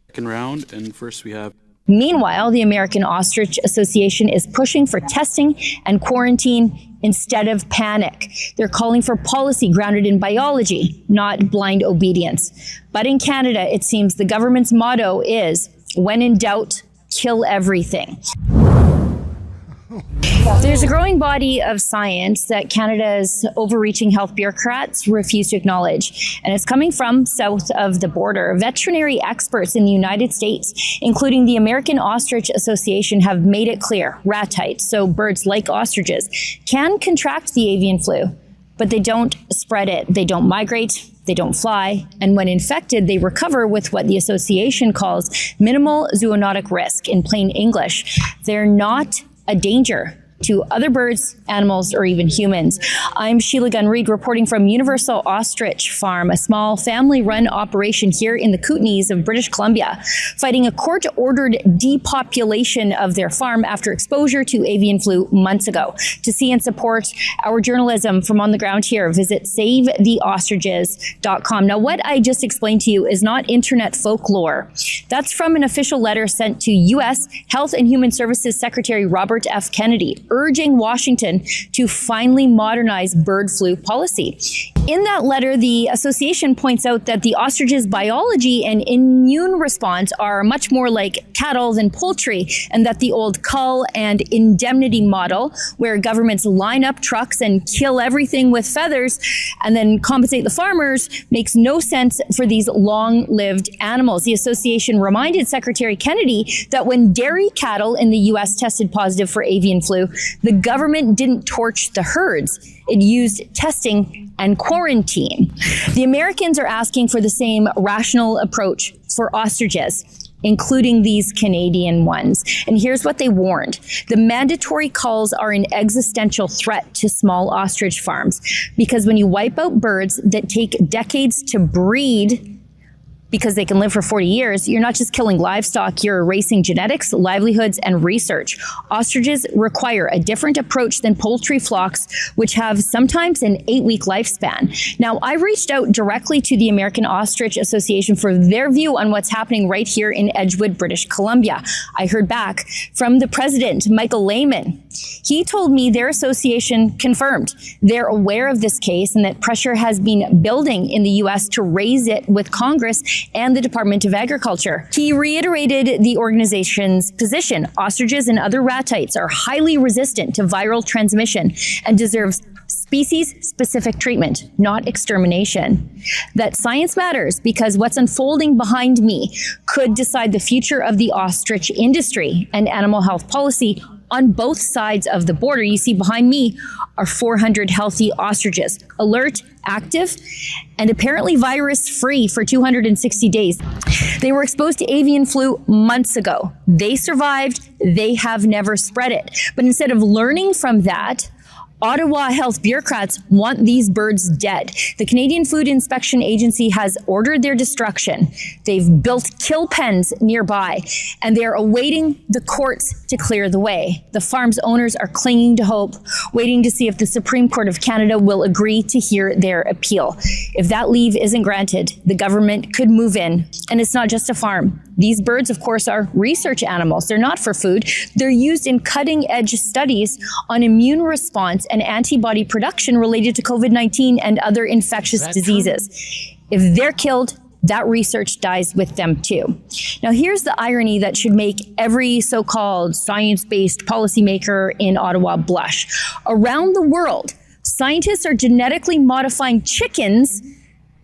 Second round, and first we have. Meanwhile, the American Ostrich Association is pushing for testing and quarantine instead of panic. They're calling for policy grounded in biology, not blind obedience. But in Canada, it seems the government's motto is, when in doubt, kill everything. There's a growing body of science that Canada's overreaching health bureaucrats refuse to acknowledge, and it's coming from south of the border. Veterinary experts in the United States, including the American Ostrich Association, have made it clear ratites, so birds like ostriches, can contract the avian flu, but they don't spread it. They don't migrate, they don't fly, and when infected, they recover with what the association calls minimal zoonotic risk. In plain English, they're not a danger to other birds, animals, or even humans. I'm Sheila Gunn-Reid reporting from Universal Ostrich Farm, a small family-run operation here in the Kootenays of British Columbia, fighting a court-ordered depopulation of their farm after exposure to avian flu months ago. To see and support our journalism from on the ground here, visit SaveTheOstriches.com. Now, what I just explained to you is not internet folklore. That's from an official letter sent to U.S. Health and Human Services Secretary Robert F. Kennedy, urging Washington to finally modernize bird flu policy. In that letter, the association points out that the ostrich's biology and immune response are much more like cattle than poultry, and that the old cull and indemnity model, where governments line up trucks and kill everything with feathers and then compensate the farmers, makes no sense for these long-lived animals. The association reminded Secretary Kennedy that when dairy cattle in the U.S. tested positive for avian flu, the government didn't torch the herds. It used testing and quarantine. The Americans are asking for the same rational approach for ostriches, including these Canadian ones. And here's what they warned. The mandatory culls are an existential threat to small ostrich farms, because when you wipe out birds that take decades to breed, because they can live for 40 years, you're not just killing livestock, you're erasing genetics, livelihoods, and research. Ostriches require a different approach than poultry flocks, which have sometimes an 8-week lifespan. Now, I reached out directly to the American Ostrich Association for their view on what's happening right here in Edgewood, British Columbia. I heard back from the president, Michael Lehman. He told me their association confirmed they're aware of this case and that pressure has been building in the U.S. to raise it with Congress and the Department of Agriculture. He reiterated the organization's position. Ostriches and other ratites are highly resistant to viral transmission and deserve species-specific treatment, not extermination. That science matters because what's unfolding behind me could decide the future of the ostrich industry and animal health policy on both sides of the border. You see behind me are 400 healthy ostriches, alert, active, and apparently virus-free for 260 days. They were exposed to avian flu months ago. They survived. They have never spread it. But instead of learning from that, Ottawa health bureaucrats want these birds dead. The Canadian Food Inspection Agency has ordered their destruction. They've built kill pens nearby, and they're awaiting the courts to clear the way. The farm's owners are clinging to hope, waiting to see if the Supreme Court of Canada will agree to hear their appeal. If that leave isn't granted, the government could move in. And it's not just a farm. These birds, of course, are research animals. They're not for food. They're used in cutting-edge studies on immune response and antibody production related to COVID-19 and other infectious diseases. If they're killed, that research dies with them too. Now, here's the irony that should make every so-called science-based policymaker in Ottawa blush. Around the world, scientists are genetically modifying chickens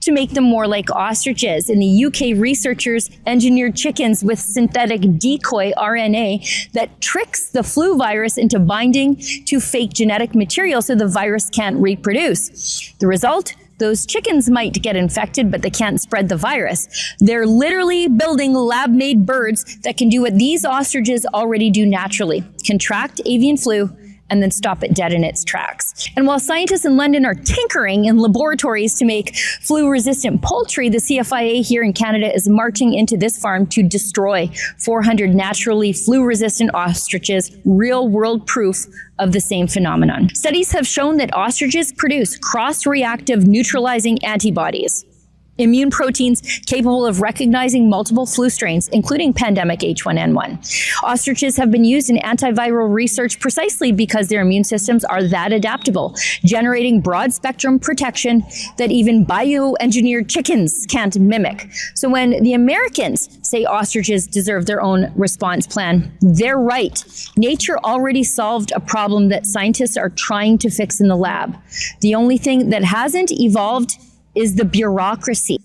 to make them more like ostriches. In the UK, researchers engineered chickens with synthetic decoy RNA that tricks the flu virus into binding to fake genetic material so the virus can't reproduce. The result? Those chickens might get infected, but they can't spread the virus. They're literally building lab-made birds that can do what these ostriches already do naturally: contract avian flu and then stop it dead in its tracks. And while scientists in London are tinkering in laboratories to make flu-resistant poultry, the CFIA here in Canada is marching into this farm to destroy 400 naturally flu-resistant ostriches, real-world proof of the same phenomenon. Studies have shown that ostriches produce cross-reactive neutralizing antibodies, immune proteins capable of recognizing multiple flu strains, including pandemic H1N1. Ostriches have been used in antiviral research precisely because their immune systems are that adaptable, generating broad-spectrum protection that even bioengineered chickens can't mimic. So when the Americans say ostriches deserve their own response plan, they're right. Nature already solved a problem that scientists are trying to fix in the lab. The only thing that hasn't evolved is the bureaucracy.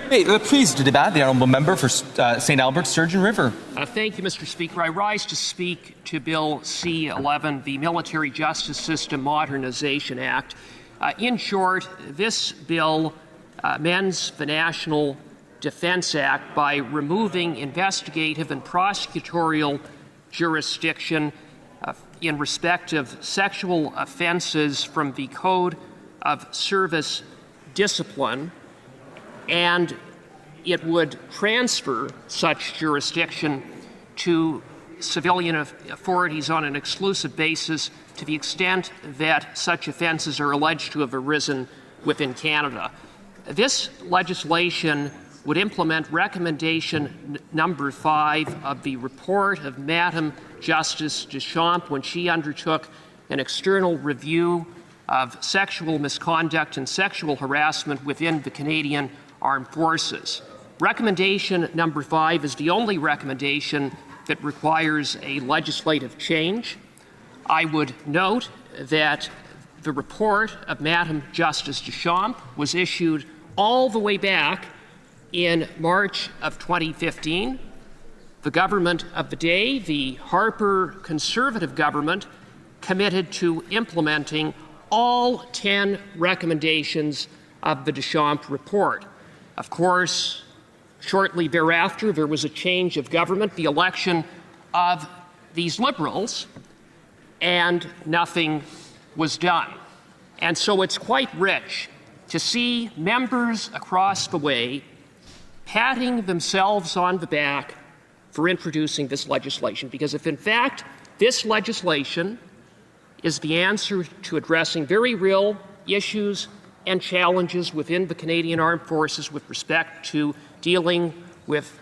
Pleased to debate the honourable member for St. Albert, Sturgeon River. Thank you, Mr. Speaker. I rise to speak to Bill C-11, the Military Justice System Modernization Act. In short, this bill amends the National Defence Act by removing investigative and prosecutorial jurisdiction in respect of sexual offences from the Code of Service Discipline, and it would transfer such jurisdiction to civilian authorities on an exclusive basis to the extent that such offences are alleged to have arisen within Canada. This legislation would implement recommendation number 5 of the report of Madam Justice Deschamps when she undertook an external review of sexual misconduct and sexual harassment within the Canadian Armed Forces. Recommendation number 5 is the only recommendation that requires a legislative change. I would note that the report of Madam Justice Deschamps was issued all the way back in March of 2015. The government of the day, the Harper Conservative government, committed to implementing all 10 recommendations of the Deschamps report. Of course, shortly thereafter, there was a change of government, the election of these Liberals, and nothing was done. And so it's quite rich to see members across the way patting themselves on the back for introducing this legislation, because if in fact this legislation is the answer to addressing very real issues and challenges within the Canadian Armed Forces with respect to dealing with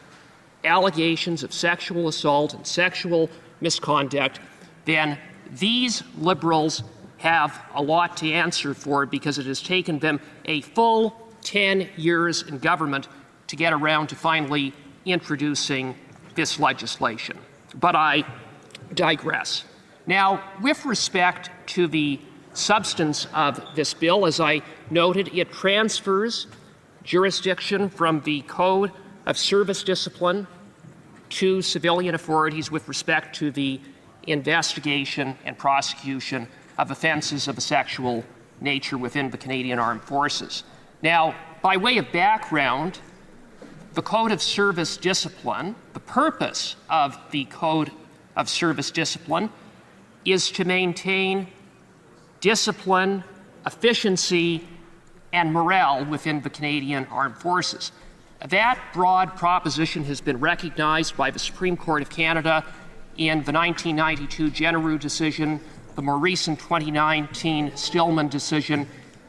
allegations of sexual assault and sexual misconduct, then these Liberals have a lot to answer for, because it has taken them a full 10 years in government to get around to finally introducing this legislation. But I digress. Now, with respect to the substance of this bill, as I noted, it transfers jurisdiction from the Code of Service Discipline to civilian authorities with respect to the investigation and prosecution of offences of a sexual nature within the Canadian Armed Forces. Now, by way of background, the Code of Service Discipline, the purpose of the Code of Service Discipline is to maintain discipline, efficiency, and morale within the Canadian Armed Forces. That broad proposition has been recognized by the Supreme Court of Canada in the 1992 Genereux decision, the more recent 2019 Stillman decision,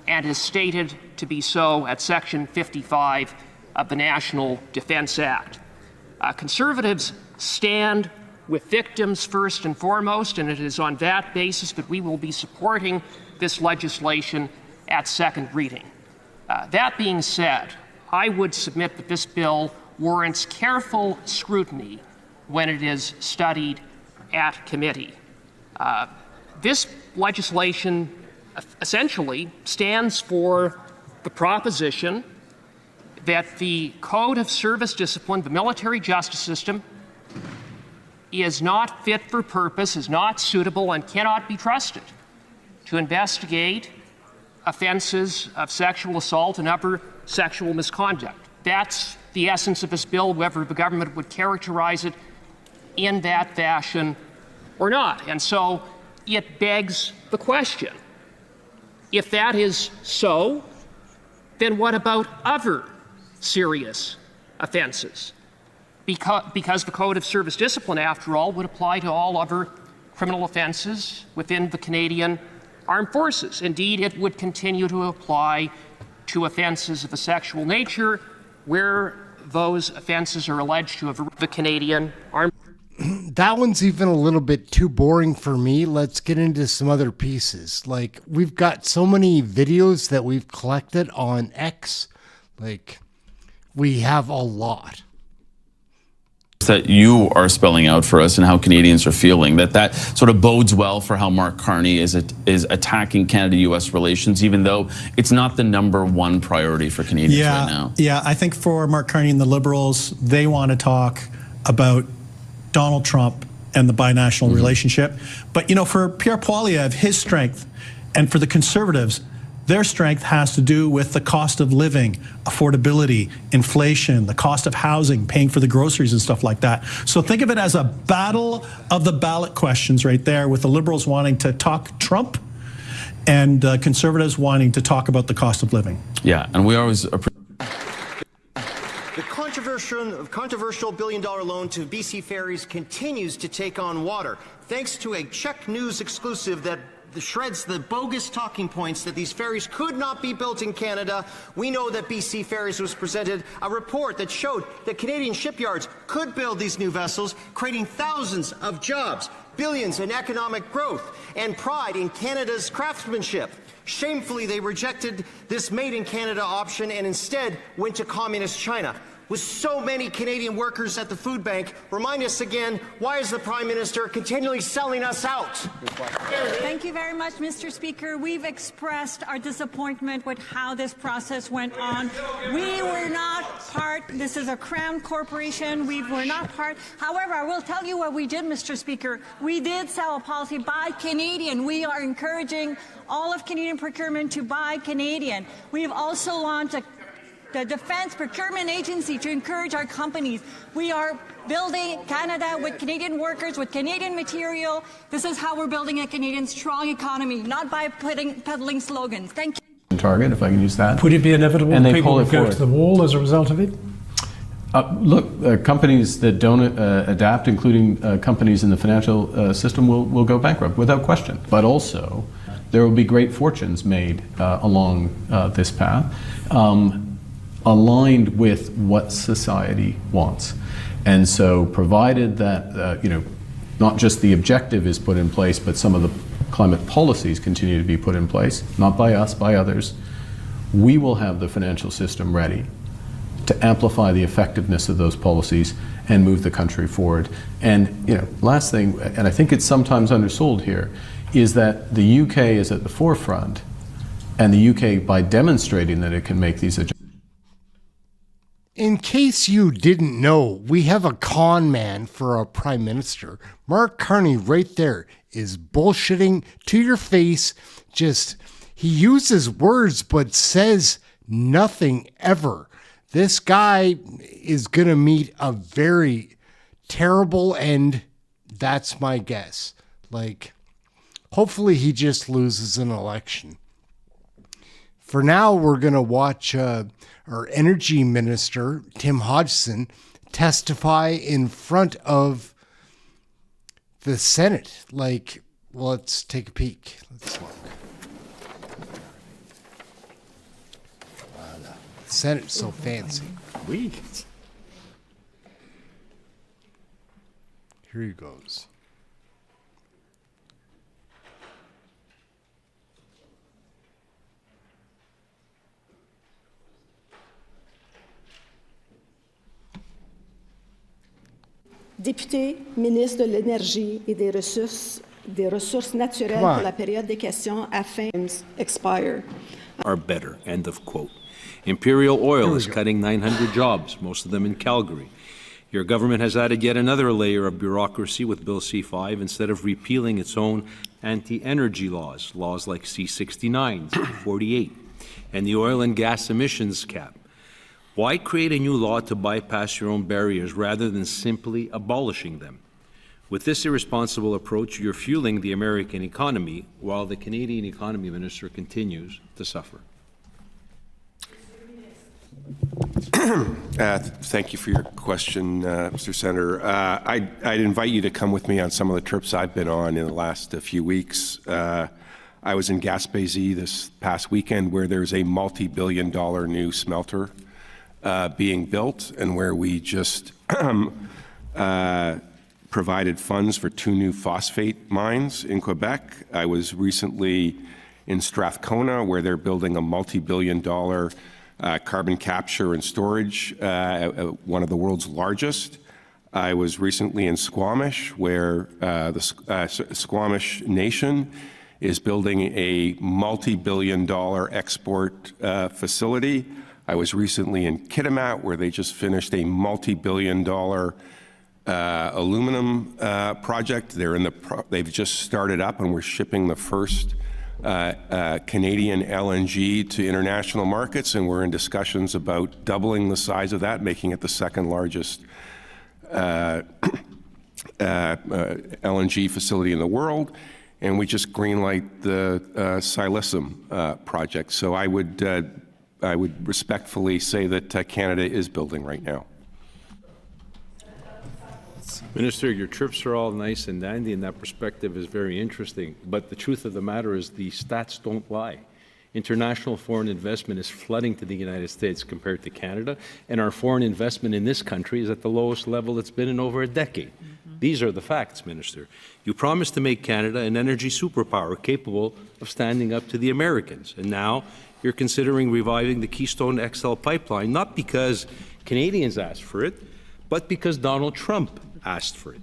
and is stated to be so at Section 55 of the National Defence Act. Conservatives stand with victims first and foremost, and it is on that basis that we will be supporting this legislation at second reading. That being said, I would submit that this bill warrants careful scrutiny when it is studied at committee. This legislation essentially stands for the proposition that the Code of Service Discipline, the military justice system, is not fit for purpose, is not suitable, and cannot be trusted to investigate offenses of sexual assault and other sexual misconduct. That's the essence of this bill, whether the government would characterize it in that fashion or not. And so it begs the question, if that is so, then what about other serious offenses? Because the Code of Service Discipline, after all, would apply to all other criminal offenses within the Canadian Armed Forces. Indeed, it would continue to apply to offenses of a sexual nature where those offenses are alleged to have the Canadian Armed Forces. That one's even a little bit too boring for me. Let's get into some other pieces. Like, we've got so many videos that we've collected on X. Like, we have a lot that you are spelling out for us and how Canadians are feeling, that sort of bodes well for how Mark Carney is attacking Canada-U.S. relations, even though it's not the #1 priority for Canadians right now. Yeah, I think for Mark Carney and the Liberals, they want to talk about Donald Trump and the binational relationship. But, you know, for Pierre Poilievre, his strength, and for the Conservatives, their strength has to do with the cost of living, affordability, inflation, the cost of housing, paying for the groceries and stuff like that. So think of it as a battle of the ballot questions right there, with the Liberals wanting to talk Trump and Conservatives wanting to talk about the cost of living. Yeah, and we always The controversial billion-dollar loan to BC Ferries continues to take on water, thanks to a Czech News exclusive that shreds the bogus talking points that these ferries could not be built in Canada. We know that BC Ferries was presented a report that showed that Canadian shipyards could build these new vessels, creating thousands of jobs, billions in economic growth, and pride in Canada's craftsmanship. Shamefully, they rejected this Made in Canada option and instead went to communist China. With so many Canadian workers at the food bank, remind us again, why is the Prime Minister continually selling us out? Thank you very much, Mr. Speaker. We've expressed our disappointment with how this process went on. We were not part, this is a Crown corporation, we were not part. However, I will tell you what we did, Mr. Speaker. We did sell a policy, buy Canadian. We are encouraging all of Canadian procurement to buy Canadian. We've also launched the Defence Procurement Agency to encourage our companies. We are building Canada with Canadian workers, with Canadian material. This is how we're building a Canadian strong economy, not by peddling slogans. Thank you. Target, if I can use that. Would it be inevitable and that they people pull it would go forward. to the wall as a result of it? Look, companies that don't adapt, including companies in the financial system, will go bankrupt without question. But also, there will be great fortunes made along this path. Aligned with what society wants. And so provided that, not just the objective is put in place, but some of the climate policies continue to be put in place, not by us, by others, we will have the financial system ready to amplify the effectiveness of those policies and move the country forward. And, last thing, and I think it's sometimes undersold here, is that the UK is at the forefront, and the UK, by demonstrating that it can make these adjustments. In case you didn't know, we have a con man for a prime minister. Mark Carney right there is bullshitting to your face. Just, he uses words but says nothing ever. This guy is going to meet a very terrible end. That's my guess. Hopefully he just loses an election. For now, we're going to watch our energy minister, Tim Hodgson, testify in front of the Senate. Let's take a peek. Let's look. Voila. The Senate's so fancy. Here he goes. Député, ministre de l'Énergie et des Ressources naturelles pour la période des questions afin expire. Are better, end of quote. Imperial Oil is cutting 900 jobs, most of them in Calgary. Your government has added yet another layer of bureaucracy with Bill C-5 instead of repealing its own anti-energy laws like C-69, C-48, and the oil and gas emissions cap. Why create a new law to bypass your own barriers rather than simply abolishing them? With this irresponsible approach, you're fueling the American economy while the Canadian economy minister continues to suffer. Thank you for your question, Mr. Senator. I'd invite you to come with me on some of the trips I've been on in the last few weeks. I was in Gaspésie this past weekend where there's a multi-billion-dollar new smelter being built, and where we just provided funds for 2 new phosphate mines in Quebec. I was recently in Strathcona, where they're building a multi-billion-dollar carbon capture and storage, one of the world's largest. I was recently in Squamish, where the Squamish Nation is building a multi-billion-dollar export facility. I was recently in Kitimat, where they just finished a multi-billion-dollar aluminum project. They've just started up, and we're shipping the first Canadian LNG to international markets, and we're in discussions about doubling the size of that, making it the second largest LNG facility in the world. And we just greenlight the Silicium project. So I would respectfully say that Canada is building right now. Minister, your trips are all nice and dandy, and that perspective is very interesting. But the truth of the matter is the stats don't lie. International foreign investment is flooding to the United States compared to Canada, and our foreign investment in this country is at the lowest level it's been in over a decade. These are the facts, Minister. You promised to make Canada an energy superpower capable of standing up to the Americans. And now you're considering reviving the Keystone XL pipeline, not because Canadians asked for it, but because Donald Trump asked for it.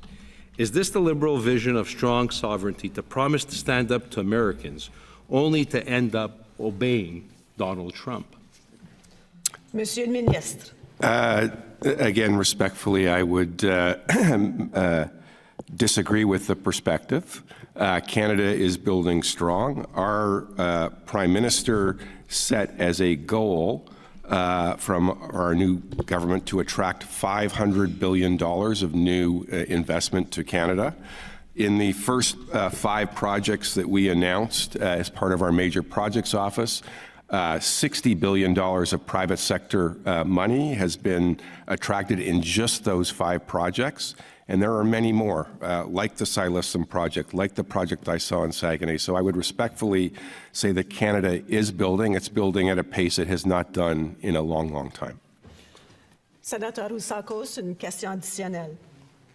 Is this the Liberal vision of strong sovereignty, to promise to stand up to Americans, only to end up obeying Donald Trump? Monsieur le Ministre. Again, respectfully, I would disagree with the perspective. Canada is building strong. Our Prime Minister set as a goal from our new government to attract $500 billion of new investment to Canada. In the first 5 projects that we announced as part of our major projects office, $60 billion of private sector money has been attracted in just those 5 projects. And there are many more, like the Silesium project, like the project I saw in Saguenay. So I would respectfully say that Canada is building. It's building at a pace it has not done in a long, long time. Sénateur Oussakos, une question additionnelle.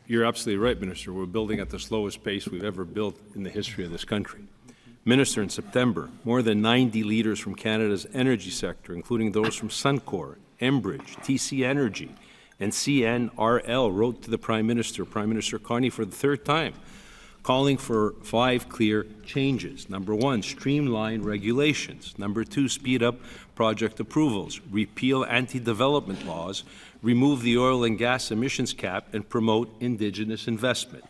You're absolutely right, Minister. We're building at the slowest pace we've ever built in the history of this country. Minister, in September, more than 90 leaders from Canada's energy sector, including those from Suncor, Enbridge, TC Energy, and CNRL, wrote to the Prime Minister Carney, for the 3rd time, calling for 5 clear changes. Number 1, streamline regulations. Number 2, speed up project approvals, repeal anti-development laws, remove the oil and gas emissions cap, and promote Indigenous investment.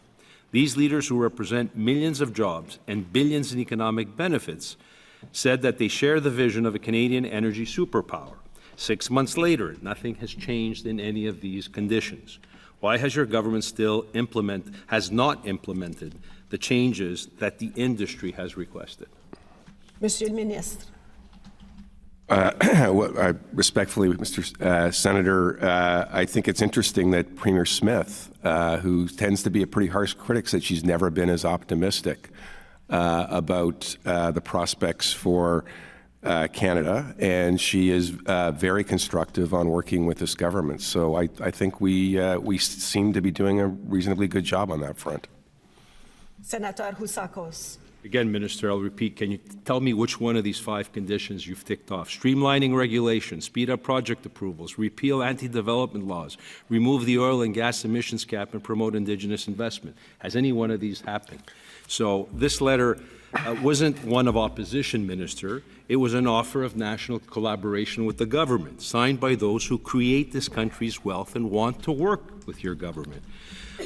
These leaders, who represent millions of jobs and billions in economic benefits, said that they share the vision of a Canadian energy superpower. 6 months later, nothing has changed in any of these conditions. Why has your government has not implemented the changes that the industry has requested? Monsieur le Ministre. Respectfully, Mr. Senator, I think it's interesting that Premier Smith, who tends to be a pretty harsh critic, said she's never been as optimistic about the prospects for Canada, and she is very constructive on working with this government. So I think we seem to be doing a reasonably good job on that front. Senator Oussakos. Again, Minister, I'll repeat, can you tell me which one of these 5 conditions you've ticked off? Streamlining regulations, speed up project approvals, repeal anti-development laws, remove the oil and gas emissions cap, and promote Indigenous investment. Has any one of these happened? So this letter wasn't one of opposition, Minister. It was an offer of national collaboration with the government, signed by those who create this country's wealth and want to work with your government.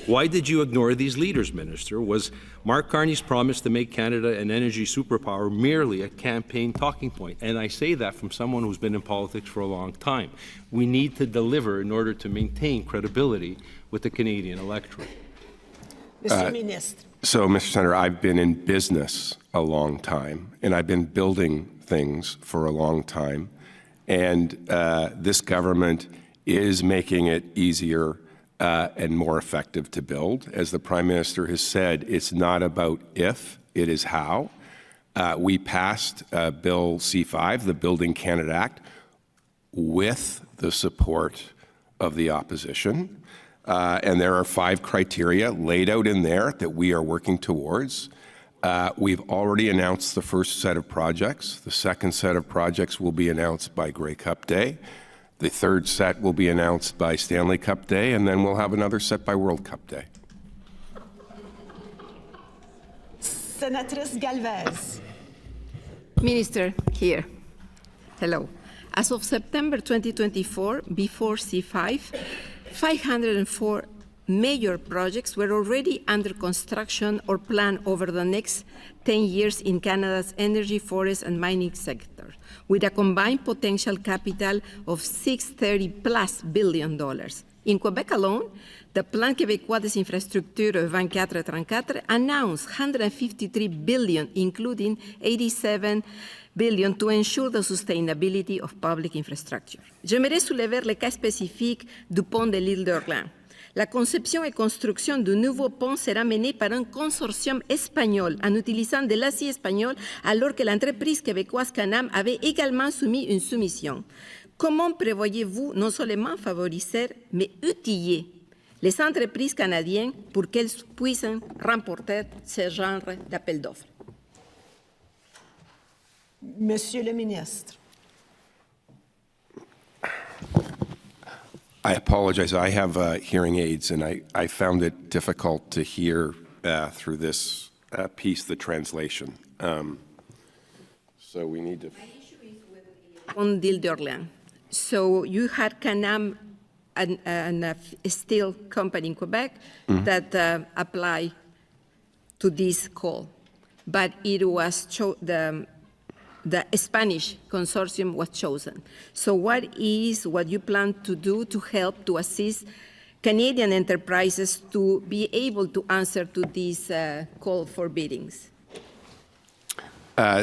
Why did you ignore these leaders, Minister? Was Mark Carney's promise to make Canada an energy superpower merely a campaign talking point? And I say that from someone who's been in politics for a long time. We need to deliver in order to maintain credibility with the Canadian electorate. Mr. Ministre. So, Mr. Senator, I've been in business a long time, and I've been building things for a long time. And this government is making it easier and more effective to build. As the Prime Minister has said, it's not about if, it is how. We passed Bill C-5, the Building Canada Act, with the support of the opposition. And there are 5 criteria laid out in there that we are working towards. We've already announced the first set of projects. The second set of projects will be announced by Grey Cup Day. The third set will be announced by Stanley Cup Day, and then we'll have another set by World Cup Day. Senatrice Galvez. Minister, here. Hello. As of September 2024, before C5, 504 major projects were already under construction or planned over the next 10 years in Canada's energy, forest, and mining sector, with a combined potential capital of $630+ billion. In Quebec alone, the Plan Québécois des Infrastructures 2434 announced $153 billion, including $87 billion to ensure the sustainability of public infrastructure. J'aimerais soulever le cas spécifique du pont de l'île d'Orléans. La conception et construction du nouveau pont sera menée par un consortium espagnol en utilisant de l'acier espagnol, alors que l'entreprise québécoise Canam avait également soumis une soumission. Comment prévoyez-vous non seulement favoriser, mais outiller les entreprises canadiennes pour qu'elles puissent remporter ce genre d'appel d'offres. Monsieur le ministre. I apologize. I have hearing aids, and I found it difficult to hear through this piece, the translation. So we need to... On Île d'Orléans. So you had Canam, a steel company in Quebec, that applied to this call. But it was the Spanish consortium was chosen. So what you plan to do to help to assist Canadian enterprises to be able to answer to this call for biddings?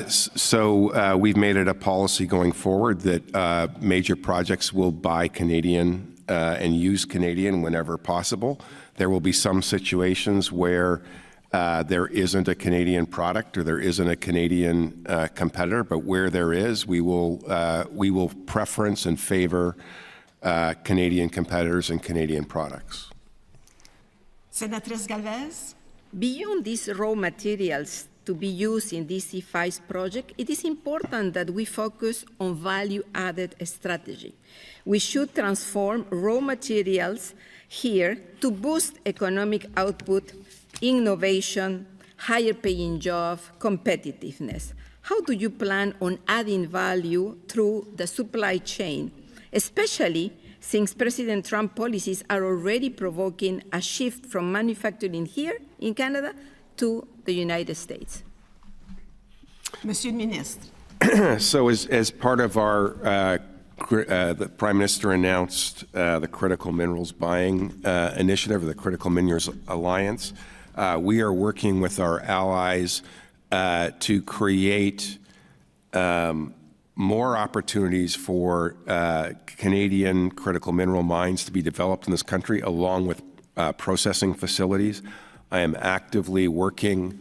So we've made it a policy going forward that major projects will buy Canadian and use Canadian whenever possible. There will be some situations where there isn't a Canadian product or there isn't a Canadian competitor, but where there is, we will preference and favor Canadian competitors and Canadian products. Senatrice Galvez. Beyond these raw materials to be used in this C5 project, it is important that we focus on value-added strategy. We should transform raw materials here to boost economic output, innovation, higher paying job, competitiveness. How do you plan on adding value through the supply chain, especially since President Trump's policies are already provoking a shift from manufacturing here in Canada to the United States? Monsieur le Ministre. So as part of our, the Prime Minister announced the Critical Minerals Buying Initiative, the Critical Minerals Alliance. We are working with our allies to create more opportunities for Canadian critical mineral mines to be developed in this country, along with processing facilities. I am actively working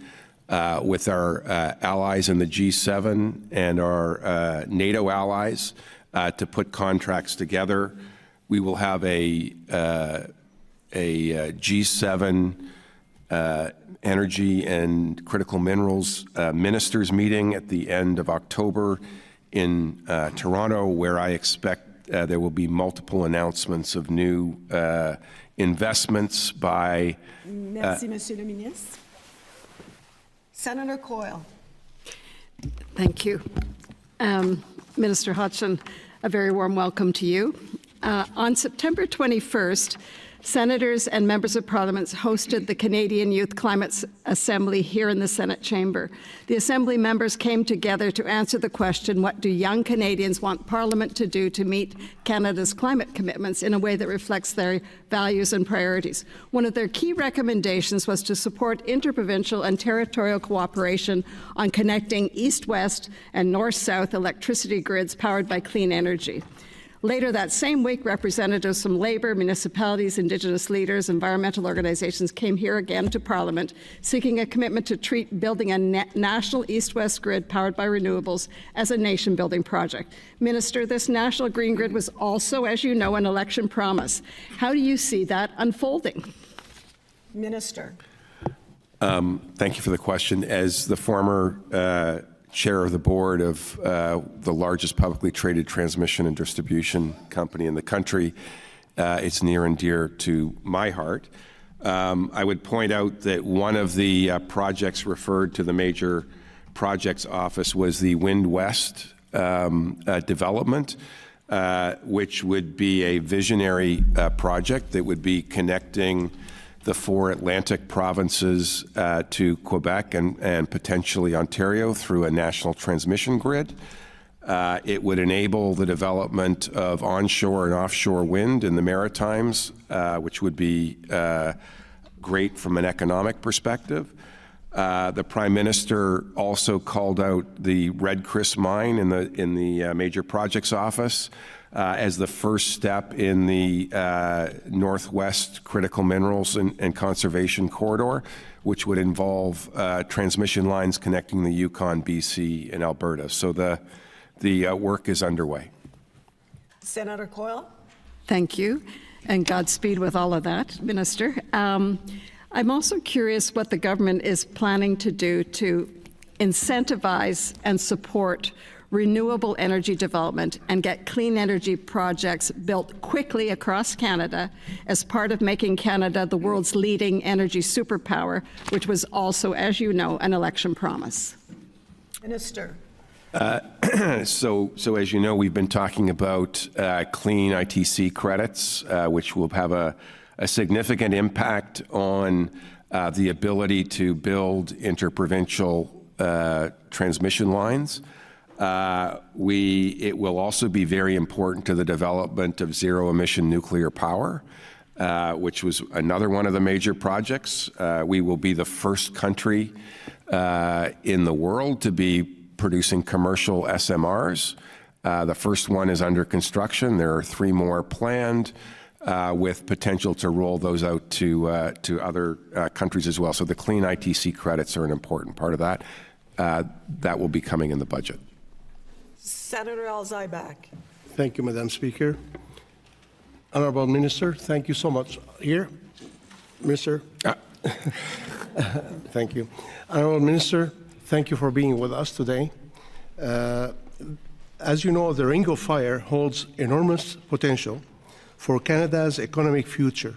with our allies in the G7 and our NATO allies to put contracts together. We will have a G7 energy and critical minerals ministers meeting at the end of October in Toronto, where I expect there will be multiple announcements of new investments by... Merci, Monsieur le Ministre. Senator Coyle. Thank you. Minister Hodgson, a very warm welcome to you. On September 21st, Senators and members of Parliament hosted the Canadian Youth Climate Assembly here in the Senate chamber. The Assembly members came together to answer the question, what do young Canadians want Parliament to do to meet Canada's climate commitments in a way that reflects their values and priorities? One of their key recommendations was to support interprovincial and territorial cooperation on connecting east-west and north-south electricity grids powered by clean energy. Later that same week, representatives from Labour, municipalities, Indigenous leaders, environmental organizations came here again to Parliament, seeking a commitment to treat building a national east-west grid powered by renewables as a nation-building project. Minister, this national green grid was also, as you know, an election promise. How do you see that unfolding? Minister. Thank you for the question. As the former chair of the board of the largest publicly traded transmission and distribution company in the country, it's near and dear to my heart. I would point out that one of the projects referred to the major projects office was the Wind West development, which would be a visionary project that would be connecting the 4 Atlantic provinces to Quebec and potentially Ontario through a national transmission grid. It would enable the development of onshore and offshore wind in the Maritimes, which would be great from an economic perspective. The Prime Minister also called out the Red Chris mine in the Major Projects Office as the first step in the Northwest Critical Minerals and Conservation Corridor, which would involve transmission lines connecting the Yukon, BC, and Alberta. So the work is underway. Senator Coyle. Thank you. and Godspeed with all of that, Minister. I'm also curious what the government is planning to do to incentivize and support renewable energy development and get clean energy projects built quickly across Canada as part of making Canada the world's leading energy superpower, which was also, as you know, an election promise. Minister. So as you know, we've been talking about clean ITC credits, which will have a significant impact on the ability to build interprovincial transmission lines. It will also be very important to the development of zero-emission nuclear power, which was another one of the major projects. We will be the first country in the world to be producing commercial SMRs. The first one is under construction. There are 3 more planned, with potential to roll those out to other countries as well. So the clean ITC credits are an important part of that. That will be coming in the budget. Senator Alzibak. Thank you, Madam Speaker. Honorable Minister, thank you so much. Here, Minister. Thank you. Honorable Minister, thank you for being with us today. As you know, the Ring of Fire holds enormous potential for Canada's economic future,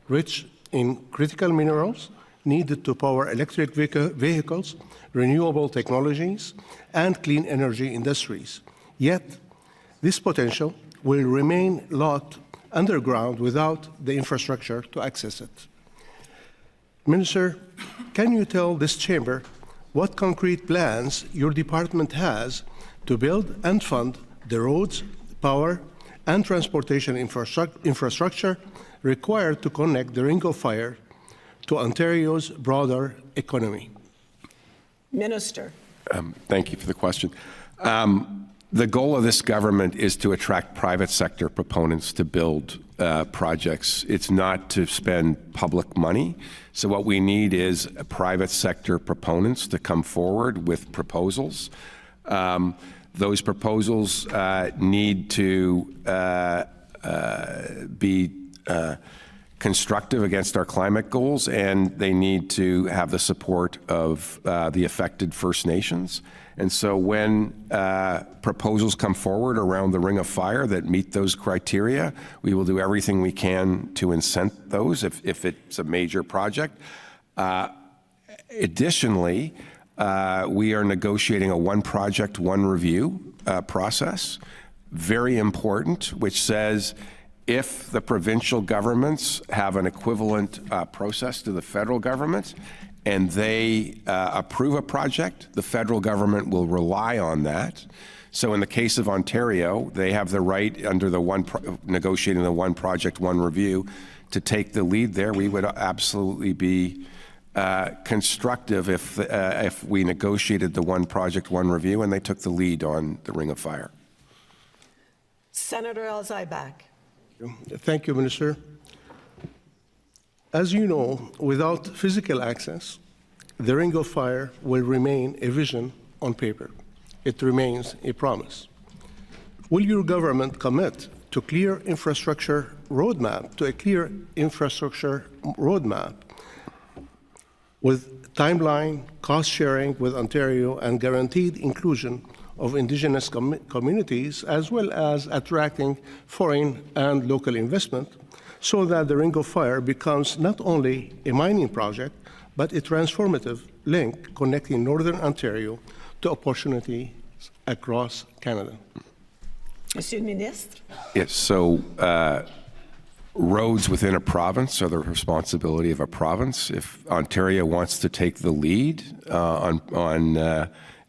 rich in critical minerals needed to power electric vehicles, renewable technologies, and clean energy industries. Yet, this potential will remain locked underground without the infrastructure to access it. Minister, can you tell this chamber what concrete plans your department has to build and fund the roads, power, and transportation infrastructure required to connect the Ring of Fire to Ontario's broader economy? Minister. Thank you for the question. The goal of this government is to attract private sector proponents to build projects. It's not to spend public money. So what we need is private sector proponents to come forward with proposals. Those proposals need to be constructive against our climate goals, and they need to have the support of the affected First Nations. And so when proposals come forward around the Ring of Fire that meet those criteria, we will do everything we can to incent those if it's a major project. Additionally, we are negotiating a one project, one review process, very important, which says if the provincial governments have an equivalent process to the federal government and they approve a project, the federal government will rely on that. So in the case of Ontario, they have the right under the negotiating the one project, one review to take the lead there. We would absolutely be constructive if we negotiated the one project, one review and they took the lead on the Ring of Fire. Senator Alzibak. Thank you, Minister. As you know, without physical access, the Ring of Fire will remain a vision on paper. It remains a promise. Will your government commit to a clear infrastructure roadmap with timeline, cost sharing with Ontario, and guaranteed inclusion of Indigenous communities, as well as attracting foreign and local investment, so that the Ring of Fire becomes not only a mining project, but a transformative link connecting Northern Ontario to opportunities across Canada? Monsieur le Ministre. Yes, so roads within a province are the responsibility of a province. If Ontario wants to take the lead on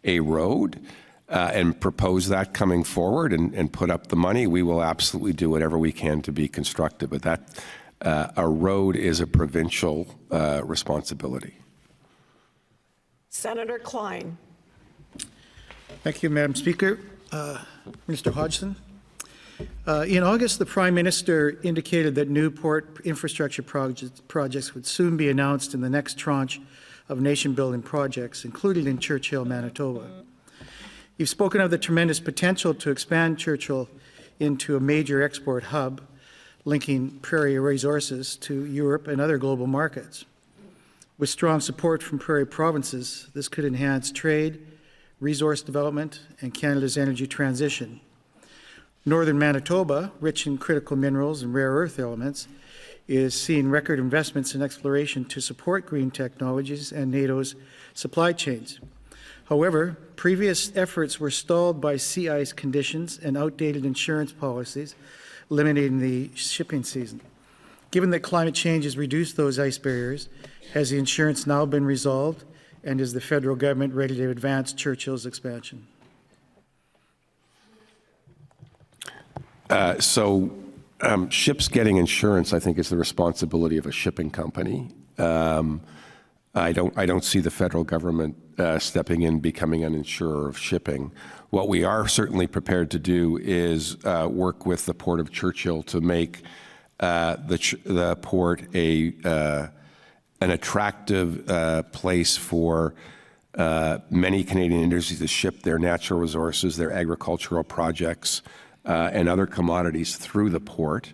a road and propose that coming forward and put up the money, we will absolutely do whatever we can to be constructive. But that a road is a provincial responsibility. Senator Klein. Thank you, Madam Speaker. Minister Hodgson. In August, the Prime Minister indicated that new port infrastructure projects would soon be announced in the next tranche of nation-building projects, including in Churchill, Manitoba. You've spoken of the tremendous potential to expand Churchill into a major export hub, linking prairie resources to Europe and other global markets. With strong support from prairie provinces, this could enhance trade, resource development, and Canada's energy transition. Northern Manitoba, rich in critical minerals and rare earth elements, is seeing record investments in exploration to support green technologies and NATO's supply chains. However, previous efforts were stalled by sea ice conditions and outdated insurance policies, limiting the shipping season. Given that climate change has reduced those ice barriers, has the insurance now been resolved, and is the federal government ready to advance Churchill's expansion? Ships getting insurance, I think, is the responsibility of a shipping company. I don't see the federal government stepping in, becoming an insurer of shipping. What we are certainly prepared to do is work with the Port of Churchill to make the port an attractive place for many Canadian industries to ship their natural resources, their agricultural projects, and other commodities through the port.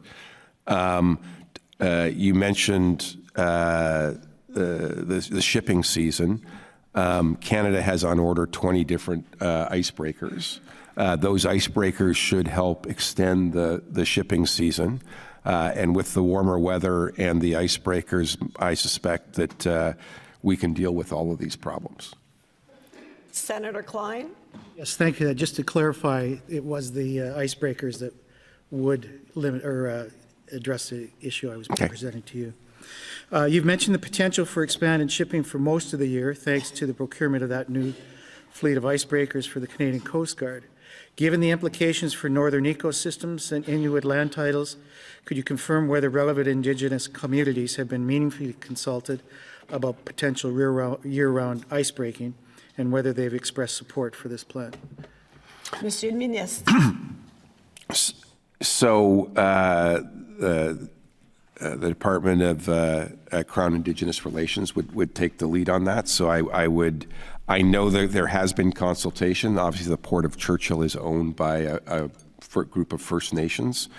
You mentioned the shipping season. Canada has on order 20 different icebreakers. Those icebreakers should help extend the shipping season. And with the warmer weather and the icebreakers, I suspect that we can deal with all of these problems. Senator Klein? Yes, thank you. Just to clarify, it was the icebreakers that would limit or address the issue I was presenting to you. You've mentioned the potential for expanded shipping for most of the year, thanks to the procurement of that new fleet of icebreakers for the Canadian Coast Guard. Given the implications for northern ecosystems and Inuit land titles, could you confirm whether relevant Indigenous communities have been meaningfully consulted about potential year-round icebreaking and whether they've expressed support for this plan? Monsieur le Ministre. So the Department of Crown Indigenous Relations would take the lead on that. So I know that there has been consultation. Obviously, the Port of Churchill is owned by a group of First Nations.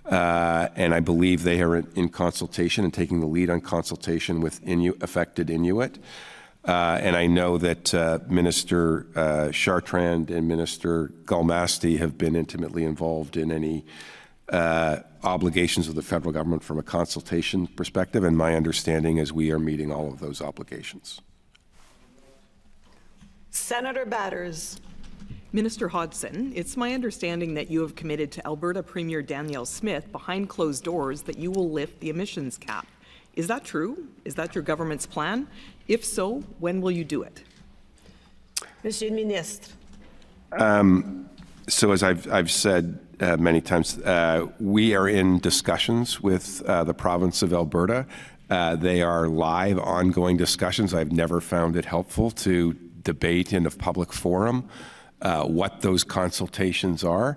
And I believe they are in consultation and taking the lead on consultation with affected Inuit. And I know that Minister Chartrand and Minister Galmasti have been intimately involved in any obligations of the federal government from a consultation perspective. And my understanding is we are meeting all of those obligations. Senator Batters. Minister Hodgson, it's my understanding that you have committed to Alberta Premier Danielle Smith behind closed doors that you will lift the emissions cap. Is that true? Is that your government's plan? If so, when will you do it? Monsieur le Ministre. So as I've said many times, we are in discussions with the province of Alberta. They are live, ongoing discussions. I've never found it helpful to debate in a public forum what those consultations are.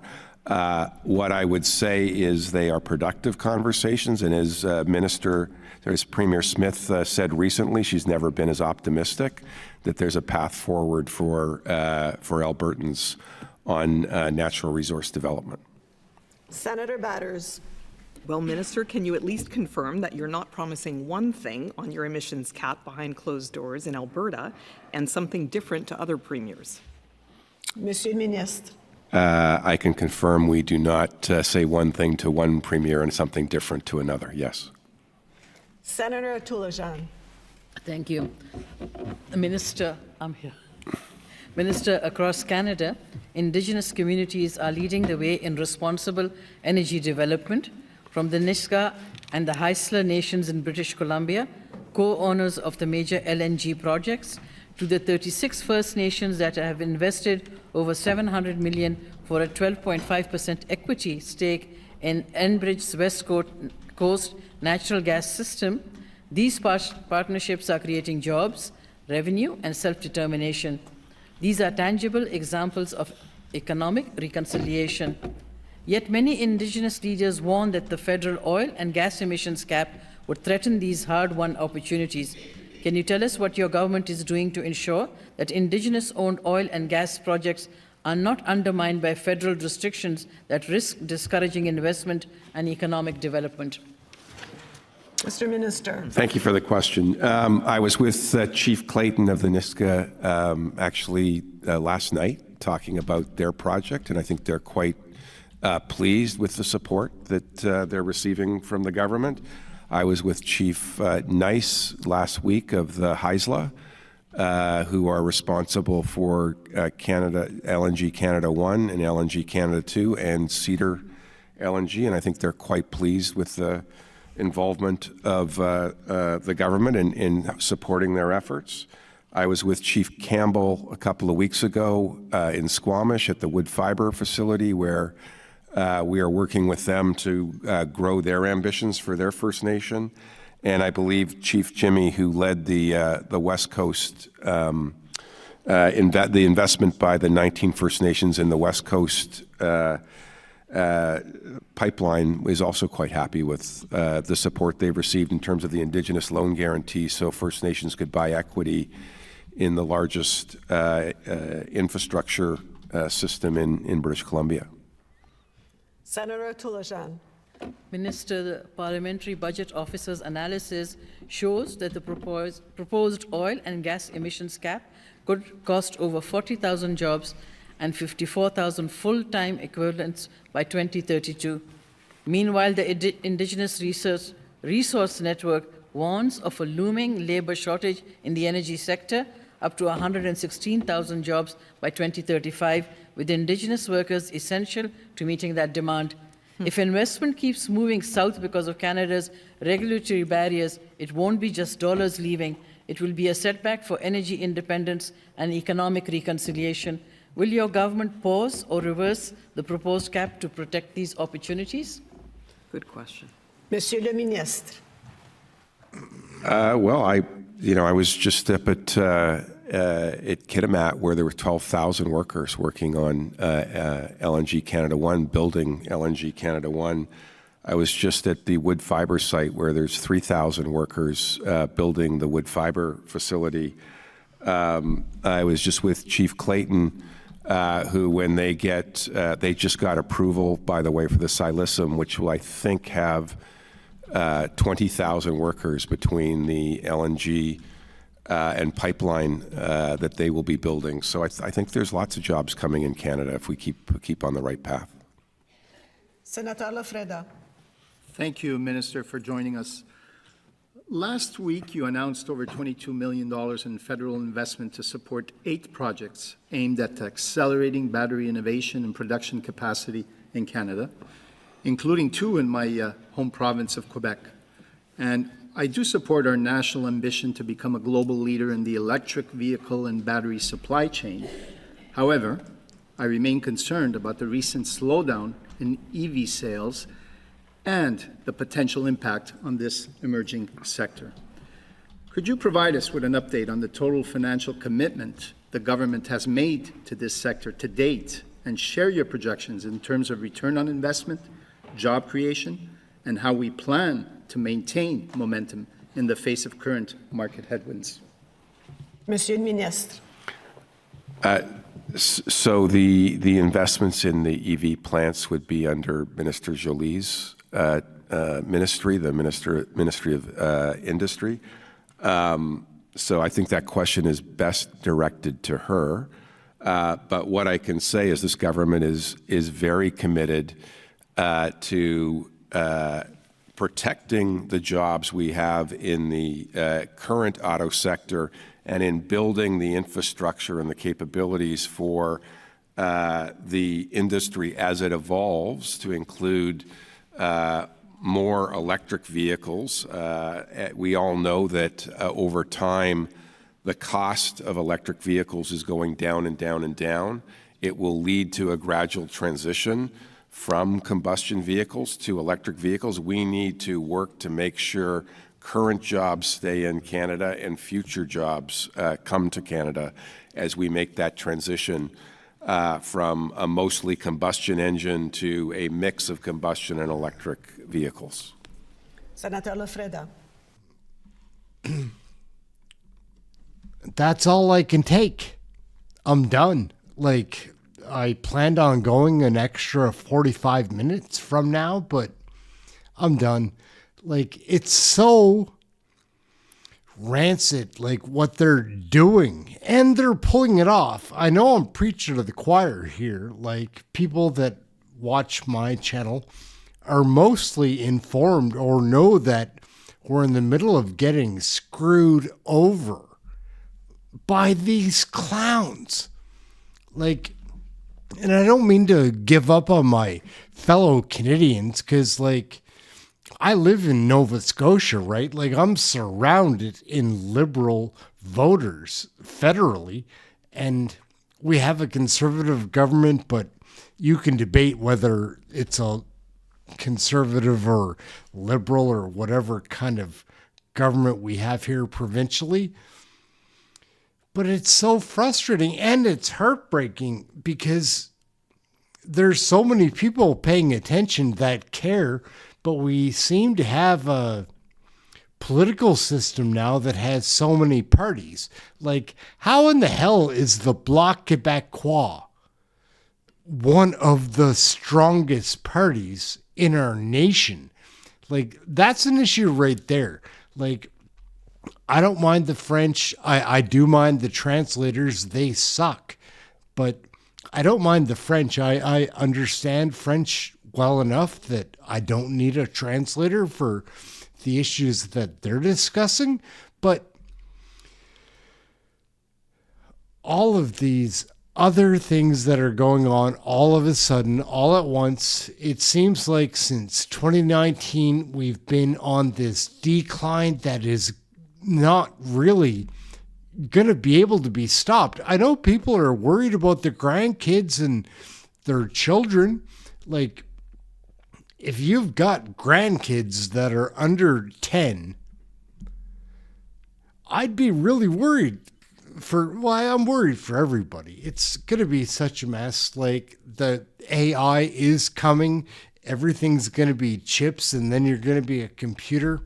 What I would say is they are productive conversations, and as Premier Smith said recently, she's never been as optimistic that there's a path forward for Albertans on natural resource development. Senator Batters. Well, Minister, can you at least confirm that you're not promising one thing on your emissions cap behind closed doors in Alberta and something different to other premiers? Monsieur le Ministre. I can confirm we do not say one thing to one premier and something different to another. Yes. Senator Toulajan. Thank you. Minister, I'm here. Minister, across Canada, Indigenous communities are leading the way in responsible energy development, from the Nisga'a and the Haisla nations in British Columbia, co-owners of the major LNG projects, to the 36 First Nations that have invested over $700 million for a 12.5% equity stake in Enbridge's West Coast natural gas system. These partnerships are creating jobs, revenue, and self-determination. These are tangible examples of economic reconciliation. Yet many Indigenous leaders warn that the federal oil and gas emissions cap would threaten these hard-won opportunities. Can you tell us what your government is doing to ensure that Indigenous-owned oil and gas projects are not undermined by federal restrictions that risk discouraging investment and economic development? Mr. Minister. Thank you for the question. I was with Chief Clayton of the NISCA actually last night talking about their project, and I think they're quite pleased with the support that they're receiving from the government. I was with Chief Nice last week of the Haisla, who are responsible for LNG Canada 1 and LNG Canada 2 and Cedar LNG, and I think they're quite pleased with the involvement of the government in supporting their efforts. I was with Chief Campbell a couple of weeks ago in Squamish at the wood fiber facility, where we are working with them to grow their ambitions for their First Nation. And I believe Chief Jimmy, who led the West Coast, the investment by the 19 First Nations in the West Coast pipeline, is also quite happy with the support they've received in terms of the Indigenous loan guarantee, so First Nations could buy equity in the largest infrastructure system in British Columbia. Senator Tulajan. Minister, the Parliamentary Budget Officer's analysis shows that the proposed oil and gas emissions cap could cost over 40,000 jobs and 54,000 full-time equivalents by 2032. Meanwhile, the Indigenous Resource Network warns of a looming labor shortage in the energy sector, up to 116,000 jobs by 2035, with Indigenous workers essential to meeting that demand. If investment keeps moving south because of Canada's regulatory barriers, it won't be just dollars leaving. It will be a setback for energy independence and economic reconciliation. Will your government pause or reverse the proposed cap to protect these opportunities? Good question. Monsieur le Ministre. Well, I was just up at Kitimat, where there were 12,000 workers working on LNG Canada 1, building LNG Canada 1. I was just at the wood fiber site, where there's 3,000 workers building the wood fiber facility. I was just with Chief Clayton, who, when they just got approval, by the way, for the Silicium, which will, I think, have 20,000 workers between the LNG and pipeline that they will be building. So I think there's lots of jobs coming in Canada if we keep on the right path. Senator Lafreda. Thank you, Minister, for joining us. Last week, you announced over $22 million in federal investment to support 8 projects aimed at accelerating battery innovation and production capacity in Canada, including 2 in my home province of Quebec. And I do support our national ambition to become a global leader in the electric vehicle and battery supply chain. However, I remain concerned about the recent slowdown in EV sales and the potential impact on this emerging sector. Could you provide us with an update on the total financial commitment the government has made to this sector to date, and share your projections in terms of return on investment, job creation, and how we plan to maintain momentum in the face of current market headwinds? Monsieur le Ministre. So the investments in the EV plants would be under Minister Jolie's ministry, the Ministry of Industry. So I think that question is best directed to her. But what I can say is this government is very committed to protecting the jobs we have in the current auto sector and in building the infrastructure and the capabilities for the industry as it evolves to include more electric vehicles. We all know that over time, the cost of electric vehicles is going down and down and down. It will lead to a gradual transition from combustion vehicles to electric vehicles. We need to work to make sure current jobs stay in Canada and future jobs come to Canada as we make that transition from a mostly combustion engine to a mix of combustion and electric vehicles. Senator Lafreda. That's all I can take. I'm done. Like, I planned on going an extra 45 minutes from now, but I'm done. Like, it's so rancid, like what they're doing, and they're pulling it off. I know I'm preaching to the choir here. Like, people that watch my channel are mostly informed or know that we're in the middle of getting screwed over by these clowns. Like, and I don't mean to give up on my fellow Canadians, because, like, I live in Nova Scotia, right? Like, I'm surrounded in liberal voters federally, and we have a conservative government, but you can debate whether it's a conservative or liberal or whatever kind of government we have here provincially. But it's so frustrating and it's heartbreaking because there's so many people paying attention that care, but we seem to have a political system now that has so many parties. Like, how in the hell is the Bloc Québécois one of the strongest parties in our nation? Like, that's an issue right there. Like, I don't mind the French. I do mind the translators. They suck. But I don't mind the French. I understand French well enough that I don't need a translator for the issues that they're discussing. But all of these other things that are going on all of a sudden, all at once, it seems like since 2019, we've been on this decline that is not really going to be able to be stopped. I know people are worried about their grandkids and their children. Like, if you've got grandkids that are under 10, I'd be really worried I'm worried for everybody. It's going to be such a mess. Like, the AI is coming. Everything's going to be chips, and then you're going to be a computer.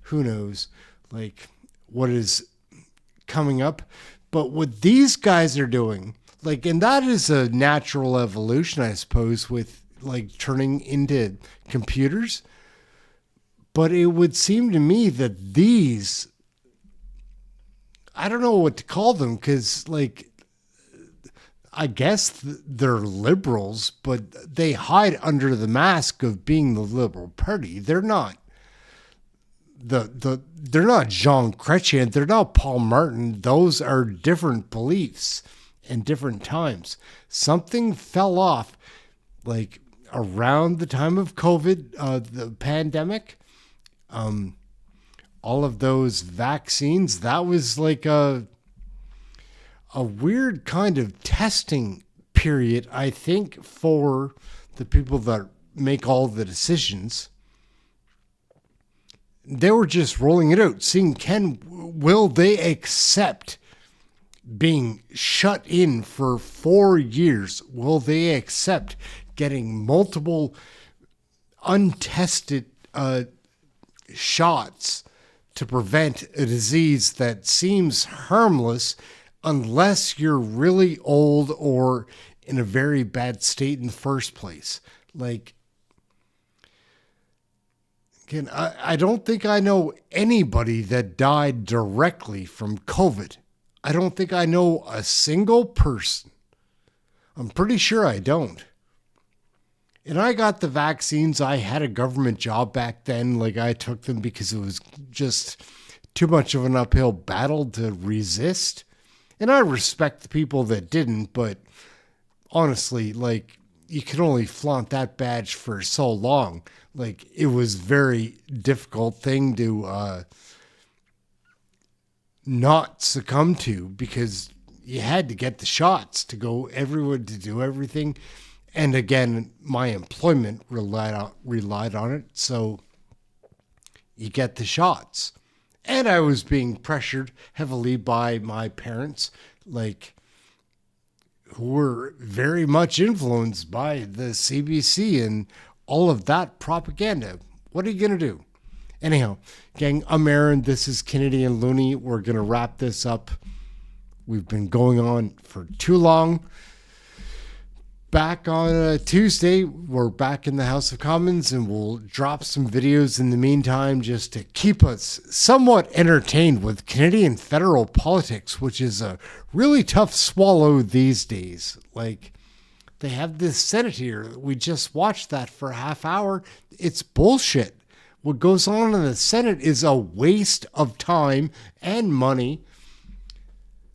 Who knows, like, what is coming up? But what these guys are doing, like, and that is a natural evolution, I suppose, with, like, turning into computers. But it would seem to me that these, I don't know what to call them, because, like, I guess they're liberals, but they hide under the mask of being the Liberal Party. They're not they're not Jean Chrétien. They're not Paul Martin. Those are different beliefs and different times. Something fell off, like, around the time of COVID, the pandemic. All of those vaccines, that was like a weird kind of testing period, I think, for the people that make all the decisions. They were just rolling it out, seeing will they accept being shut in for 4 years? Will they accept getting multiple untested shots to prevent a disease that seems harmless unless you're really old or in a very bad state in the first place? Like, again, I don't think I know anybody that died directly from COVID. I don't think I know a single person. I'm pretty sure I don't. And I got the vaccines. I had a government job back then. Like, I took them because it was just too much of an uphill battle to resist. And I respect the people that didn't, but honestly, like, you can only flaunt that badge for so long. Like, it was very difficult thing to not succumb to, because you had to get the shots to go everywhere, to do everything. And again, my employment relied on it, so you get the shots. And I was being pressured heavily by my parents, like, who were very much influenced by the CBC and all of that propaganda. What are you going to do? Anyhow, gang, I'm Aaron. This is Canadian Looney. We're going to wrap this up. We've been going on for too long. back on Tuesday. We're back in the House of Commons, and we'll drop some videos in the meantime just to keep us somewhat entertained with Canadian federal politics, which is a really tough swallow these days. Like, they have this Senate here. We just watched that for a half hour. It's bullshit. What goes on in the Senate is a waste of time and money.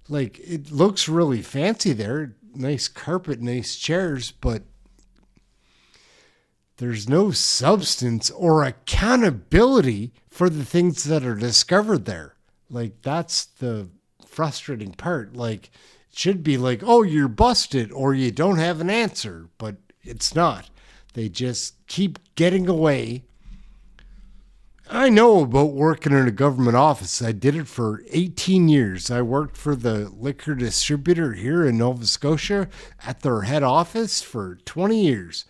Like, it looks really fancy there. Nice carpet, nice chairs, but there's no substance or accountability for the things that are discovered there. Like, that's the frustrating part. Like, it should be like, oh, you're busted or you don't have an answer, but it's not. They just keep getting away. I know about working in a government office. I did it for 18 years. I worked for the liquor distributor here in Nova Scotia at their head office for 20 years.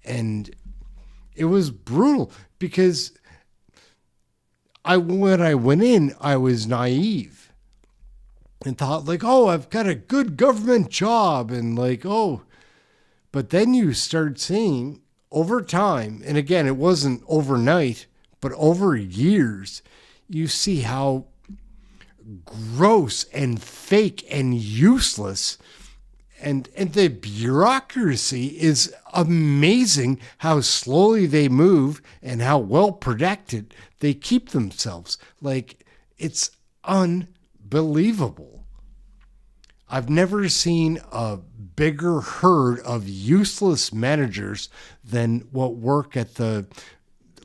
And it was brutal because when I went in, I was naive and thought like, oh, I've got a good government job. And like, oh, but then you start seeing over time, and again, it wasn't overnight, but over years, you see how gross and fake and useless and the bureaucracy is amazing how slowly they move and how well protected they keep themselves. Like, it's unbelievable. I've never seen a bigger herd of useless managers than what work at the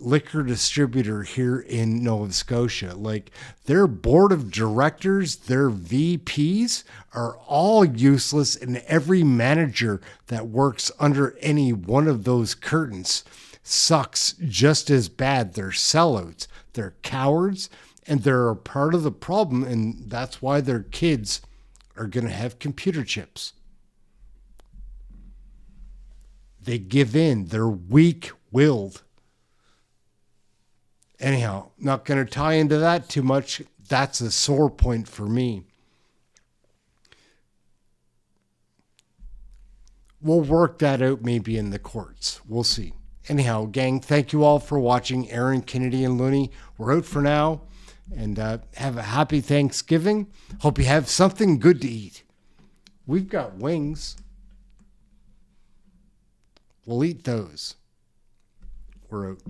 liquor distributor here in Nova Scotia. Like, their board of directors, their VPs are all useless, and every manager that works under any one of those curtains sucks just as bad. They're sellouts, they're cowards, and they're a part of the problem, and that's why their kids are going to have computer chips. They give in. They're weak-willed. Anyhow, not going to tie into that too much. That's a sore point for me. We'll work that out maybe in the courts. We'll see. Anyhow, gang, thank you all for watching. Aaron, Kennedy, and Looney, we're out for now. And have a happy Thanksgiving. Hope you have something good to eat. We've got wings. We'll eat those. We're out.